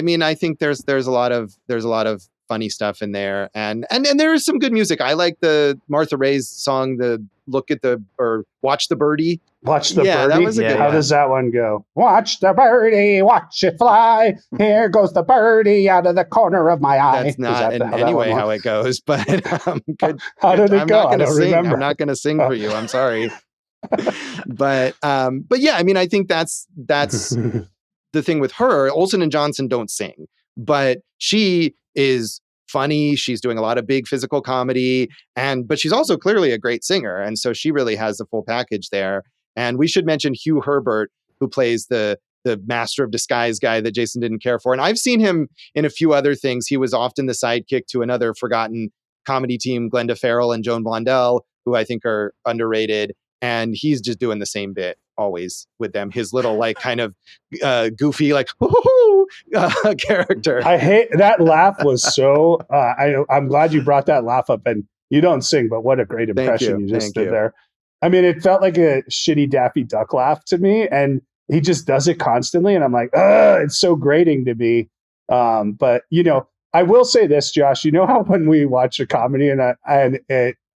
mean, I think there's a lot of funny stuff in there, and there is some good music. I like the Martha Raye's song, the Watch the Birdie. Watch the birdie. That was a good How one. does that one go? Watch the birdie, watch it fly. Here goes the birdie out of the corner of my eye. That's not in any way how it goes, but good. How did it go? I don't remember. I'm not going to sing for you. I'm sorry. but yeah, I mean, I think that's the thing with her. Olsen and Johnson don't sing, but she is funny. She's doing a lot of big physical comedy, but she's also clearly a great singer. And so she really has the full package there. And we should mention Hugh Herbert, who plays the master of disguise guy that Jason didn't care for. And I've seen him in a few other things. He was often the sidekick to another forgotten comedy team, Glenda Farrell and Joan Blondell, who I think are underrated. And he's just doing the same bit always with them. His little like kind of goofy like character. I hate that laugh was so. I'm glad you brought that laugh up. And you don't sing, but what a great impression you just did there. I mean, it felt like a shitty Daffy Duck laugh to me, and he just does it constantly. And I'm like, it's so grating to me. But I will say this, Josh. You know how when we watch a comedy and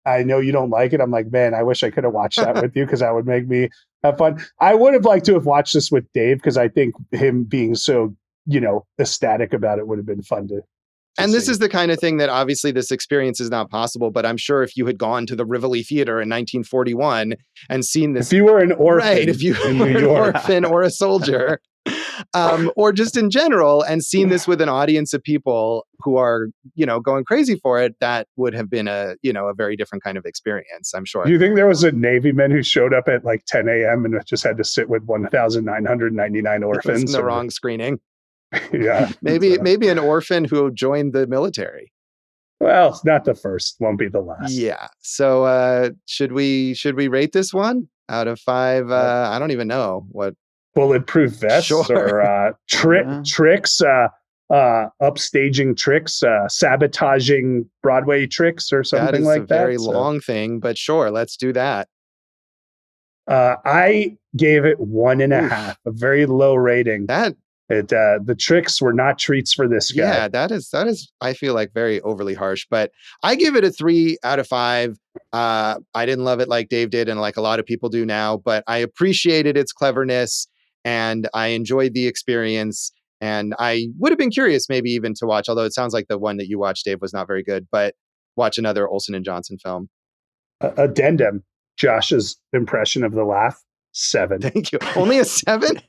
I know you don't like it, I'm like, man, I wish I could have watched that with you because that would make me have fun. I would have liked to have watched this with Dave because I think him being so ecstatic about it would have been fun to. And this is the kind of thing that obviously this experience is not possible, but I'm sure if you had gone to the Rivoli Theater in 1941 and seen this. If you were an orphan. Right, if you were an orphan or a soldier, or just in general, and seen this with an audience of people who are, going crazy for it, that would have been a very different kind of experience, I'm sure. Do you think there was a Navy man who showed up at like 10 a.m. and just had to sit with 1,999 orphans? In the wrong screening. Yeah. Maybe an orphan who joined the military. Well, not the first, won't be the last. Yeah. So should we rate this one out of 5? I don't even know what. Bulletproof vests or tricks, upstaging tricks, sabotaging Broadway tricks or something like that. That is a very long thing, but sure, let's do that. I gave it 1.5, a very low rating. The tricks were not treats for this guy. Yeah, that is I feel like very overly harsh, but I give it a 3 out of 5. I didn't love it like Dave did and like a lot of people do now, but I appreciated its cleverness and I enjoyed the experience. And I would have been curious maybe even to watch, although it sounds like the one that you watched, Dave, was not very good, but watch another Olsen and Johnson film. Addendum, Josh's impression of the laugh, 7. Thank you. Only a 7?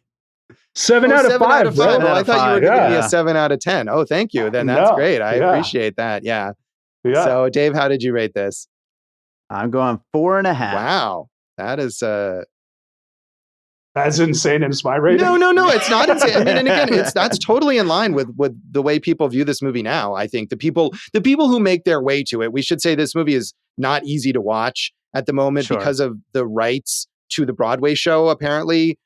7 out of 5. Out of 5. Well, I thought you were giving me a 7 out of 10. Oh, thank you. Then that's great. I appreciate that. Yeah. So, Dave, how did you rate this? I'm going 4.5. Wow. That is as insane as my rating. No, it's not insane. I mean, and again, that's totally in line with the way people view this movie now. I think the people who make their way to it, we should say this movie is not easy to watch at the moment because of the rights to the Broadway show, apparently.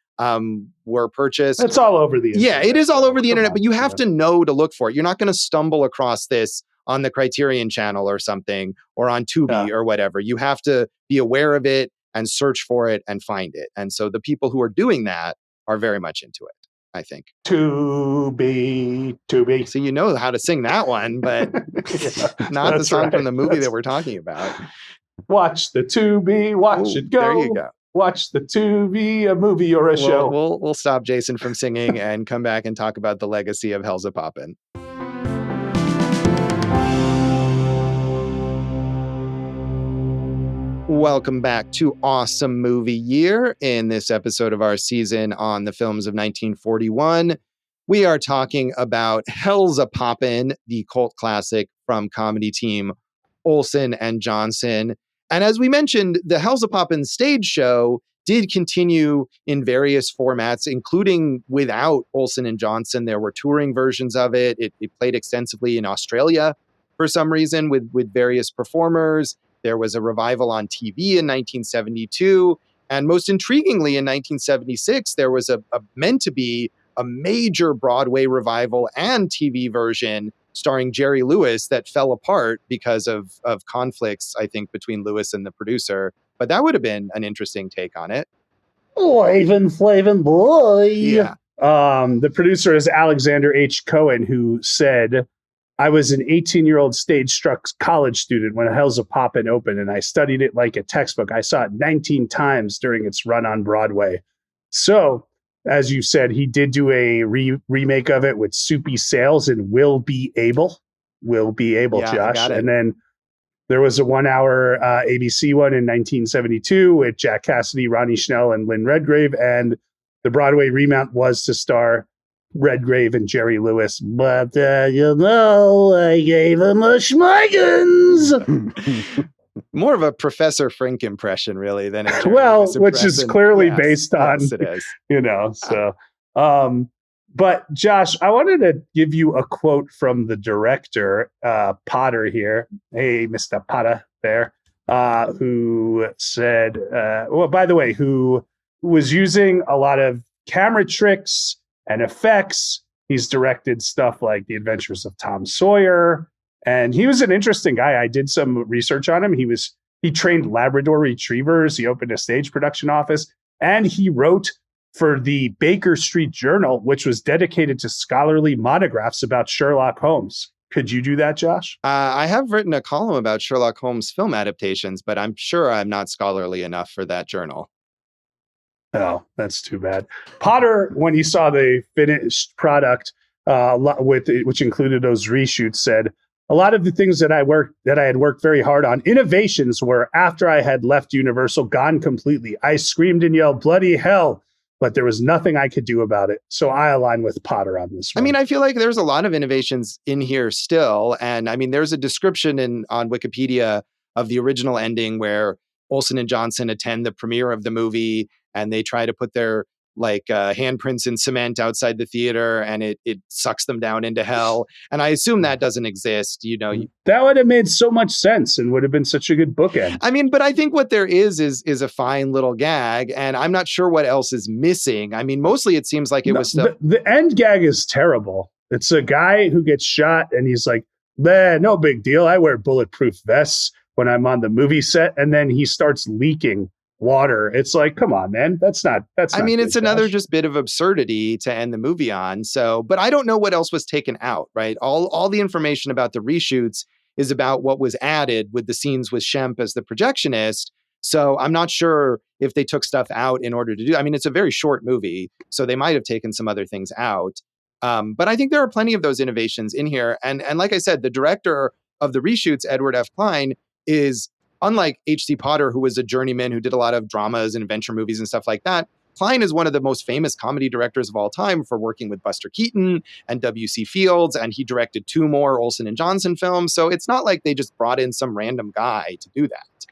Were purchased. It's all over the internet. Yeah, it is all over the internet, but you have to know to look for it. You're not going to stumble across this on the Criterion channel or something, or on Tubi or whatever. You have to be aware of it and search for it and find it. And so the people who are doing that are very much into it, I think. Tubi. So you know how to sing that one, but not the song from the movie that we're talking about. Watch the Tubi, watch it go. There you go. Watch the Tubi, a movie or a show. We'll stop Jason from singing and come back and talk about the legacy of Hellzapoppin. Welcome back to Awesome Movie Year. In this episode of our season on the films of 1941, we are talking about Hellzapoppin, the cult classic from comedy team Olsen and Johnson. And as we mentioned, the Hellzapoppin stage show did continue in various formats, including without Olsen and Johnson. There were touring versions of it. It played extensively in Australia for some reason with various performers. There was a revival on TV in 1972. And most intriguingly, in 1976, there was a meant to be a major Broadway revival and TV version starring Jerry Lewis that fell apart because of conflicts, I think, between Lewis and the producer. But that would have been an interesting take on it. Flavin' boy. Yeah. The producer is Alexander H. Cohen, who said, I was an 18-year-old stage-struck college student when Hellzapoppin opened, and I studied it like a textbook. I saw it 19 times during its run on Broadway. So, as you said, he did do a remake of it with Soupy Sales and Will Be Able. Josh. And then there was a 1-hour ABC one in 1972 with Jack Cassidy, Ronnie Schnell, and Lynn Redgrave. And the Broadway remount was to star Redgrave and Jerry Lewis, but I gave him a schmuggins. More of a Professor Frink impression, really, than a Jerry Well, Lewis which is impression. clearly Yes, based on, yes, it is. But Josh, I wanted to give you a quote from the director, Potter here. Hey, Mr. Potter there, who said, by the way, who was using a lot of camera tricks and effects. He's directed stuff like The Adventures of Tom Sawyer. And he was an interesting guy. I did some research on him. He trained Labrador Retrievers. He opened a stage production office, and he wrote for the Baker Street Journal, which was dedicated to scholarly monographs about Sherlock Holmes. Could you do that, Josh? I have written a column about Sherlock Holmes film adaptations, but I'm sure I'm not scholarly enough for that journal. Oh, that's too bad. Potter, when he saw the finished product, which included those reshoots, said, a lot of the things that I had worked very hard on, innovations, were after I had left Universal, gone completely. I screamed and yelled, bloody hell, but there was nothing I could do about it. So I align with Potter on this one. I mean, I feel like there's a lot of innovations in here still. And I mean, there's a description on Wikipedia of the original ending where Olsen and Johnson attend the premiere of the movie and they try to put their handprints in cement outside the theater, and it sucks them down into hell. And I assume that doesn't exist. That would have made so much sense and would have been such a good bookend. I mean, but I think what there is a fine little gag, and I'm not sure what else is missing. I mean, mostly it seems like it was still... The end gag is terrible. It's a guy who gets shot and he's like, no big deal. I wear bulletproof vests when I'm on the movie set. And then he starts leaking water. It's like, come on, man. That's not I mean, good, it's another Josh. just bit of absurdity to end the movie on. So, but I don't know what else was taken out, right? All the information about the reshoots is about what was added with the scenes with Shemp as the projectionist. So I'm not sure if they took stuff out in order to do. I mean, it's a very short movie, so they might have taken some other things out. But I think there are plenty of those innovations in here. And like I said, the director of the reshoots, Edward F. Klein, is unlike H.C. Potter, who was a journeyman who did a lot of dramas and adventure movies and stuff like that. Klein is one of the most famous comedy directors of all time for working with Buster Keaton and W.C. Fields, and he directed 2 more Olsen and Johnson films. So it's not like they just brought in some random guy to do that.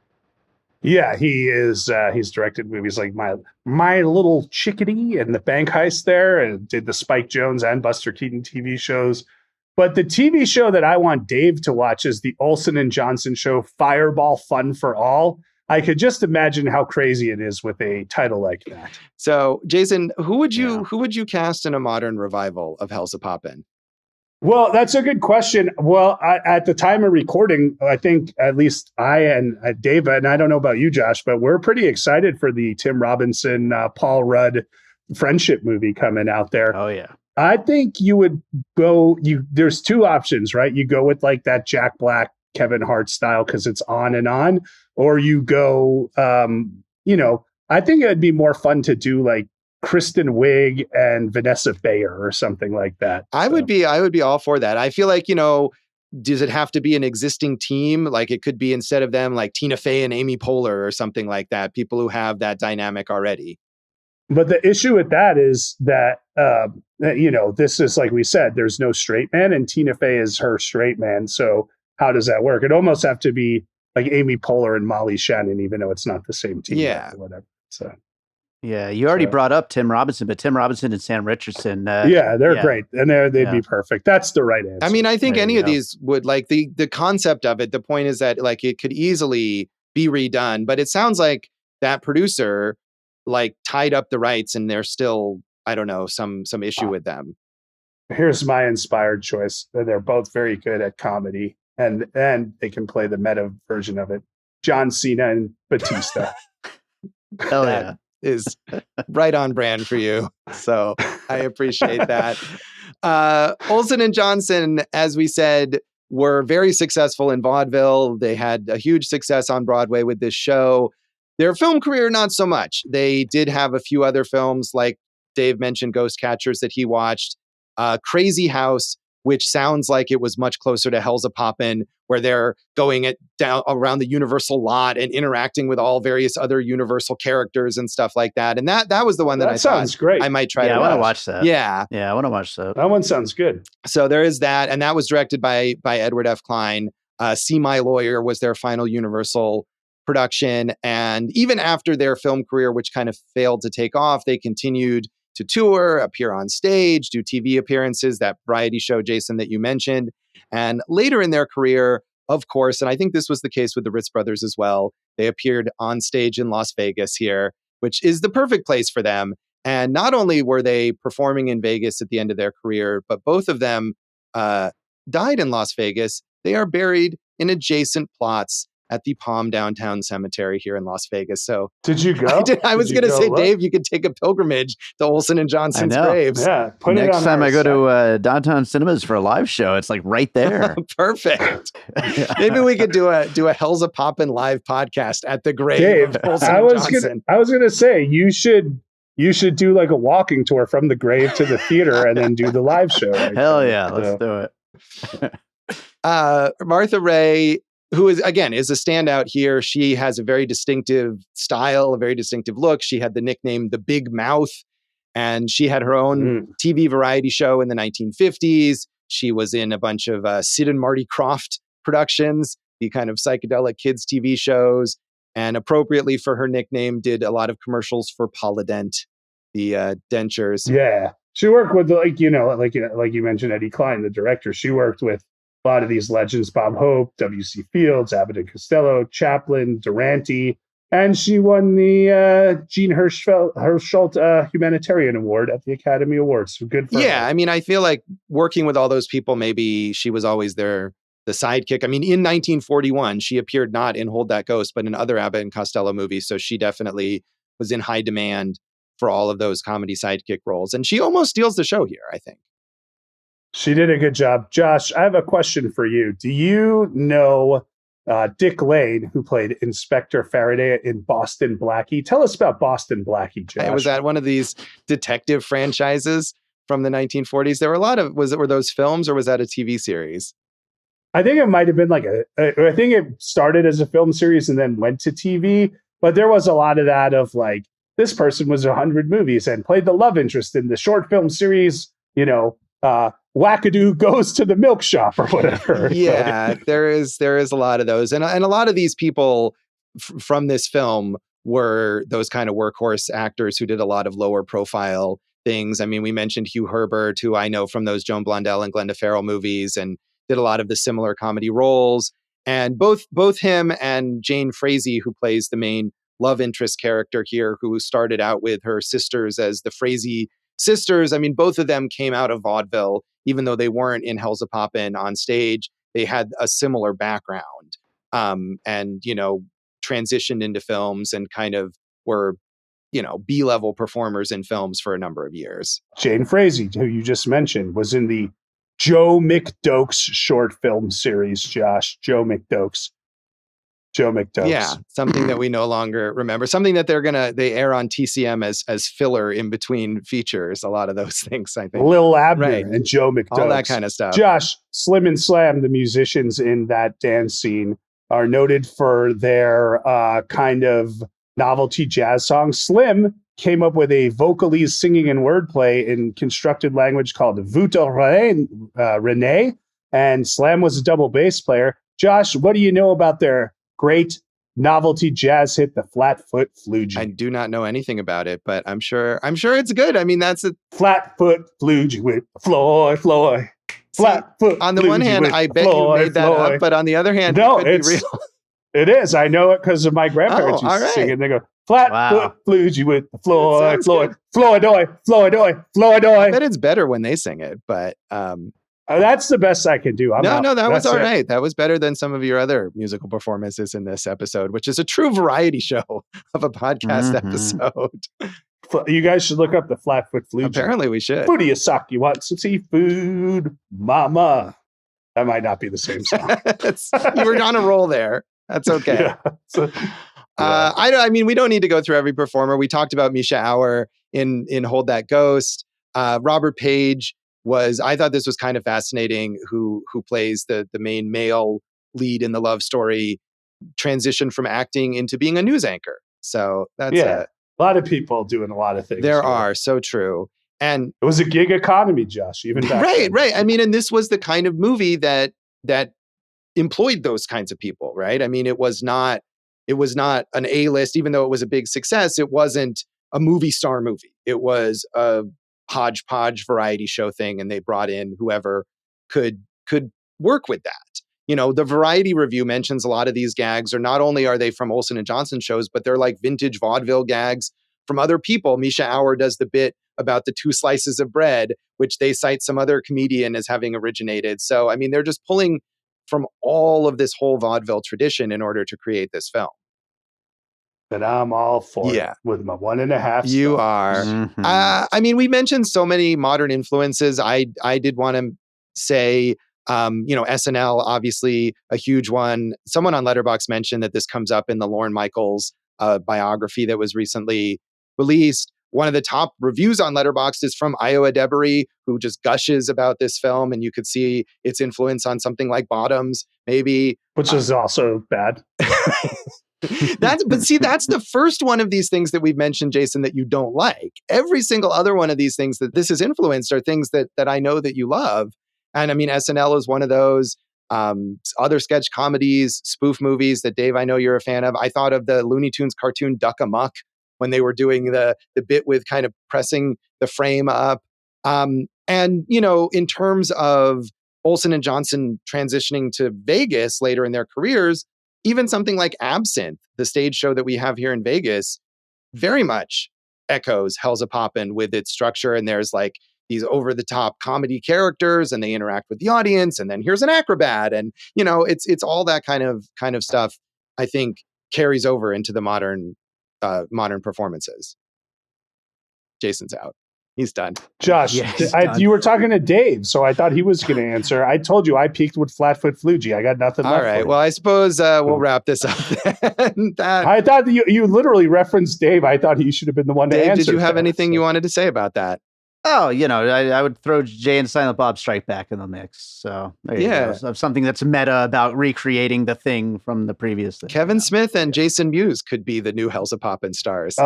Yeah, he is. He's directed movies like My Little Chickadee and The Bank Heist there, and did the Spike Jonze and Buster Keaton TV shows. But the TV show that I want Dave to watch is the Olsen and Johnson show, Fireball Fun for All. I could just imagine how crazy it is with a title like that. So, Jason, who would you cast in a modern revival of Hellzapoppin? Well, that's a good question. Well, at the time of recording, I think at least I and Dave, and I don't know about you, Josh, but we're pretty excited for the Tim Robinson, Paul Rudd friendship movie coming out there. Oh, yeah. I think you would go, there's 2 options, right? You go with like that Jack Black, Kevin Hart style because it's on and on, or you go, I think it'd be more fun to do like Kristen Wiig and Vanessa Bayer or something like that. I would be all for that. I feel like, does it have to be an existing team? Like it could be, instead of them, like Tina Fey and Amy Poehler or something like that, people who have that dynamic already. But the issue with that is that, this is, like we said, there's no straight man, and Tina Fey is her straight man. So how does that work? It almost have to be like Amy Poehler and Molly Shannon, even though it's not the same team. Yeah. Or whatever. So. Yeah, you already brought up Tim Robinson, but Tim Robinson and Sam Richardson. They're great, and they'd be perfect. That's the right answer. I mean, I think any of these would, like, the concept of it. The point is that, like, it could easily be redone, but it sounds like that producer, like, tied up the rights, and there's still, I don't know, some issue with them. Here's my inspired choice. They're both very good at comedy, and they can play the meta version of it. John Cena and Batista. Hell yeah. Is right on brand for you. So I appreciate that. Olsen and Johnson, as we said, were very successful in vaudeville. They had a huge success on Broadway with this show. Their film career, not so much. They did have a few other films, like Dave mentioned, Ghost Catchers, that he watched, Crazy House, which sounds like it was much closer to Hellzapoppin, where they're going down around the Universal lot and interacting with all various other Universal characters and stuff like that. And that was the one that I sounds thought great. I might try Yeah, to I want to watch that. Yeah. Yeah, I want to watch that. That one sounds good. So there is that. And that was directed by Edward F. Klein. See My Lawyer was their final Universal production. And even after their film career, which kind of failed to take off, they continued to tour, appear on stage, do TV appearances, that variety show, Jason, that you mentioned. And later in their career, of course, and I think this was the case with the Ritz Brothers as well, they appeared on stage in Las Vegas here, which is the perfect place for them. And not only were they performing in Vegas at the end of their career, but both of them died in Las Vegas. They are buried in adjacent plots at the Palm Downtown Cemetery here in Las Vegas. So did you go? I was going to say, Dave, you could take a pilpilgrimage to Olsen and Johnson's graves. Yeah. Next time I go to downtown cinemas for a live show, it's like right there. Perfect. Maybe we could do a Hellzapoppin live podcast at the grave Dave, of Olsen and Johnson. I was gonna say you should do like a walking tour from the grave to the theater and then do the live show. Right? Hell yeah, let's do it. Martha Raye, who is a standout here. She has a very distinctive style, a very distinctive look. She had the nickname The Big Mouth, and she had her own TV variety show in the 1950s. She was in a bunch of Sid and Marty Krofft productions, the kind of psychedelic kids TV shows, and appropriately for her nickname, did a lot of commercials for Polident, the dentures. Yeah, she worked with like you mentioned Eddie Klein, the director. She worked with a lot of these legends: Bob Hope, W.C. Fields, Abbott and Costello, Chaplin, Durante, and she won the Jean Hirschfeld Humanitarian Award at the Academy Awards. So good for her. I mean, I feel like working with all those people, maybe she was always the sidekick. I mean, in 1941, she appeared not in Hold That Ghost, but in other Abbott and Costello movies. So she definitely was in high demand for all of those comedy sidekick roles. And she almost steals the show here, I think. She did a good job. Josh, I have a question for you. Do you know Dick Lane, who played Inspector Faraday in Boston Blackie? Tell us about Boston Blackie, Josh. Was that one of these detective franchises from the 1940s? There were a lot of, were those films or was that a TV series? I think it might have been like I think it started as a film series and then went to TV, but there was a lot of that of like, this person was 100 movies and played the love interest in the short film series, Wackadoo Goes to the Milk Shop or whatever. Yeah, there is a lot of those. And a lot of these people from this film were those kind of workhorse actors who did a lot of lower profile things. I mean, we mentioned Hugh Herbert, who I know from those Joan Blondell and Glenda Farrell movies, and did a lot of the similar comedy roles. And both him and Jane Frazee, who plays the main love interest character here, who started out with her sisters as the Frazee sisters. I mean, both of them came out of vaudeville, even though they weren't in Hellzapoppin on stage. They had a similar background, and transitioned into films and kind of were, B-level performers in films for a number of years. Jane Frazee, who you just mentioned, was in the Joe McDokes short film series, Josh. Joe McDokes. Yeah, something that we no longer remember. Something that they air on TCM as filler in between features. A lot of those things, I think. Lil Abner and Joe McDokes. All that kind of stuff. Josh, Slim and Slam, the musicians in that dance scene, are noted for their kind of novelty jazz songs. Slim came up with a vocalese singing and wordplay in constructed language called Vuto Rene, and Slam was a double bass player. Josh, what do you know about their great novelty jazz hit, the Flatfoot Floogie? I do not know anything about it, but I'm sure it's good. I mean, that's a Flatfoot Floogie with Floyd. Flatfoot. On the one hand, I bet you made that up, but on the other hand, no, it could be real. It is. I know it because of my grandparents used to sing it. They go, Flatfoot Floogie with Floyd. I bet it's better when they sing it, but that's the best I can do. That was all right. That was better than some of your other musical performances in this episode, which is a true variety show of a podcast episode. You guys should look up the Flatfoot Floogie. Apparently we should. Fudiyasaki wants some seafood, mama. That might not be the same song. You were on a roll there. That's okay. I mean, we don't need to go through every performer. We talked about Mischa Auer in Hold That Ghost. Robert Page I thought this was kind of fascinating, who plays the main male lead in the love story transitioned from acting into being a news anchor. So that's a lot of people doing a lot of things. There are, so true. And it was a gig economy, Josh, even back then. Right. I mean, and this was the kind of movie that employed those kinds of people, right? I mean, it was not an A-list, even though it was a big success. It wasn't a movie star movie. It was a hodgepodge variety show thing, and they brought in whoever could work with that. You know, the Variety review mentions a lot of these gags, or not only are they from Olsen and Johnson shows, but they're like vintage vaudeville gags from other people. Mischa Auer does the bit about the 2 slices of bread, which they cite some other comedian as having originated. So, I mean, they're just pulling from all of this whole vaudeville tradition in order to create this film. But I'm all for it with my 1.5 stars. You are. Mm-hmm. I mean, we mentioned so many modern influences. I did want to say, SNL, obviously a huge one. Someone on Letterboxd mentioned that this comes up in the Lorne Michaels biography that was recently released. One of the top reviews on Letterboxd is from Iowa Debery, who just gushes about this film, and you could see its influence on something like Bottoms, maybe. Which is also bad. That's the first one of these things that we've mentioned, Jason, that you don't like. Every single other one of these things that this has influenced are things that I know that you love. And I mean, SNL is one of those. Other sketch comedies, spoof movies that, Dave, I know you're a fan of. I thought of the Looney Tunes cartoon Duck Amuck when they were doing the bit with kind of pressing the frame up. And, in terms of Olsen and Johnson transitioning to Vegas later in their careers, even something like Absinthe, the stage show that we have here in Vegas, very much echoes Hellzapoppin with its structure. And there's like these over-the-top comedy characters, and they interact with the audience, and then here's an acrobat, and it's all that kind of stuff. I think carries over into the modern performances. Jason's out. He's done. Josh, you were talking to Dave, so I thought he was going to answer. I told you I peaked with Flatfoot Flugie. I got nothing left. All right. Well, I suppose we'll wrap this up then. I thought you literally referenced Dave. I thought he should have been the one to answer. Did you have anything you wanted to say about that? Oh, I would throw Jay and Silent Bob Strike Back in the mix. So there you go. Of something that's meta about recreating the thing from the previous thing. Kevin Smith and Jason Mewes could be the new Hellzapoppin stars.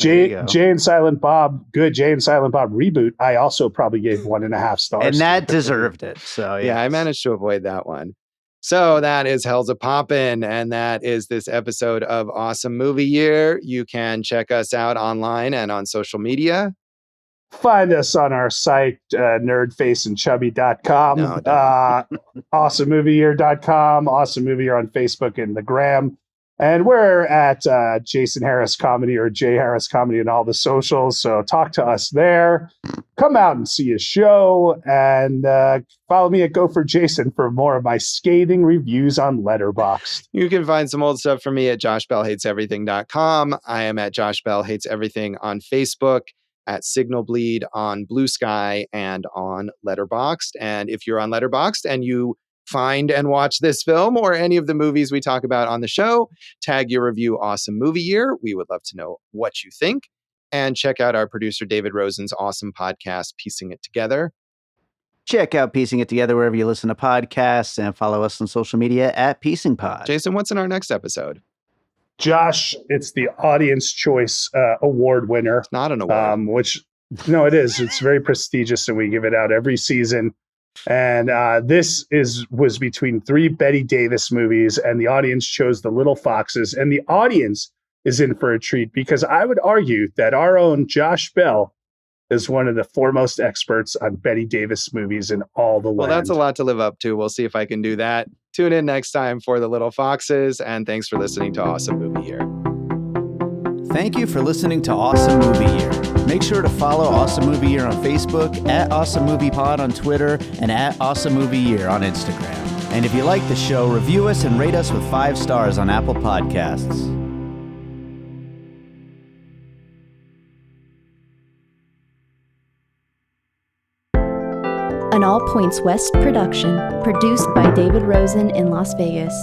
Jay and Silent Bob, good Jay and Silent Bob reboot. I also probably gave 1.5 stars. And that deserved it. So yeah, I managed to avoid that one. So that is Hellzapoppin, and that is this episode of Awesome Movie Year. You can check us out online and on social media. Find us on our site, nerdfaceandchubby.com, awesomemovieyear.com, Awesome Movie Year on Facebook and the Gram. And we're at Jason Harris Comedy or Jay Harris Comedy and all the socials. So talk to us there. Come out and see a show, and follow me at Go for Jason for more of my scathing reviews on Letterboxd. You can find some old stuff from me at joshbellhateseverything.com. I am at Josh Bell Hates Everything on Facebook, at Signal Bleed on Blue Sky, and on Letterboxd. And if you're on Letterboxd and you find and watch this film or any of the movies we talk about on the show, tag your review Awesome Movie Year. We would love to know what you think. And check out our producer David Rosen's awesome podcast, Piecing It Together. Check out Piecing It Together wherever you listen to podcasts, and follow us on social media at Piecing Pod. Jason, what's in our next episode? Josh, it's the Audience Choice Award winner. It's not an award. No, it is. It's very prestigious, and we give it out every season. And this was between 3 Bette Davis movies, and the audience chose The Little Foxes. And the audience is in for a treat, because I would argue that our own Josh Bell is one of the foremost experts on Bette Davis movies in all the land. Well, that's a lot to live up to. We'll see if I can do that. Tune in next time for The Little Foxes, and thanks for listening to Awesome Movie Year. Thank you for listening to Awesome Movie Year. Make sure to follow Awesome Movie Year on Facebook, at Awesome Movie Pod on Twitter, and at Awesome Movie Year on Instagram. And if you like the show, review us and rate us with 5 stars on Apple Podcasts. An All Points West production, produced by David Rosen in Las Vegas.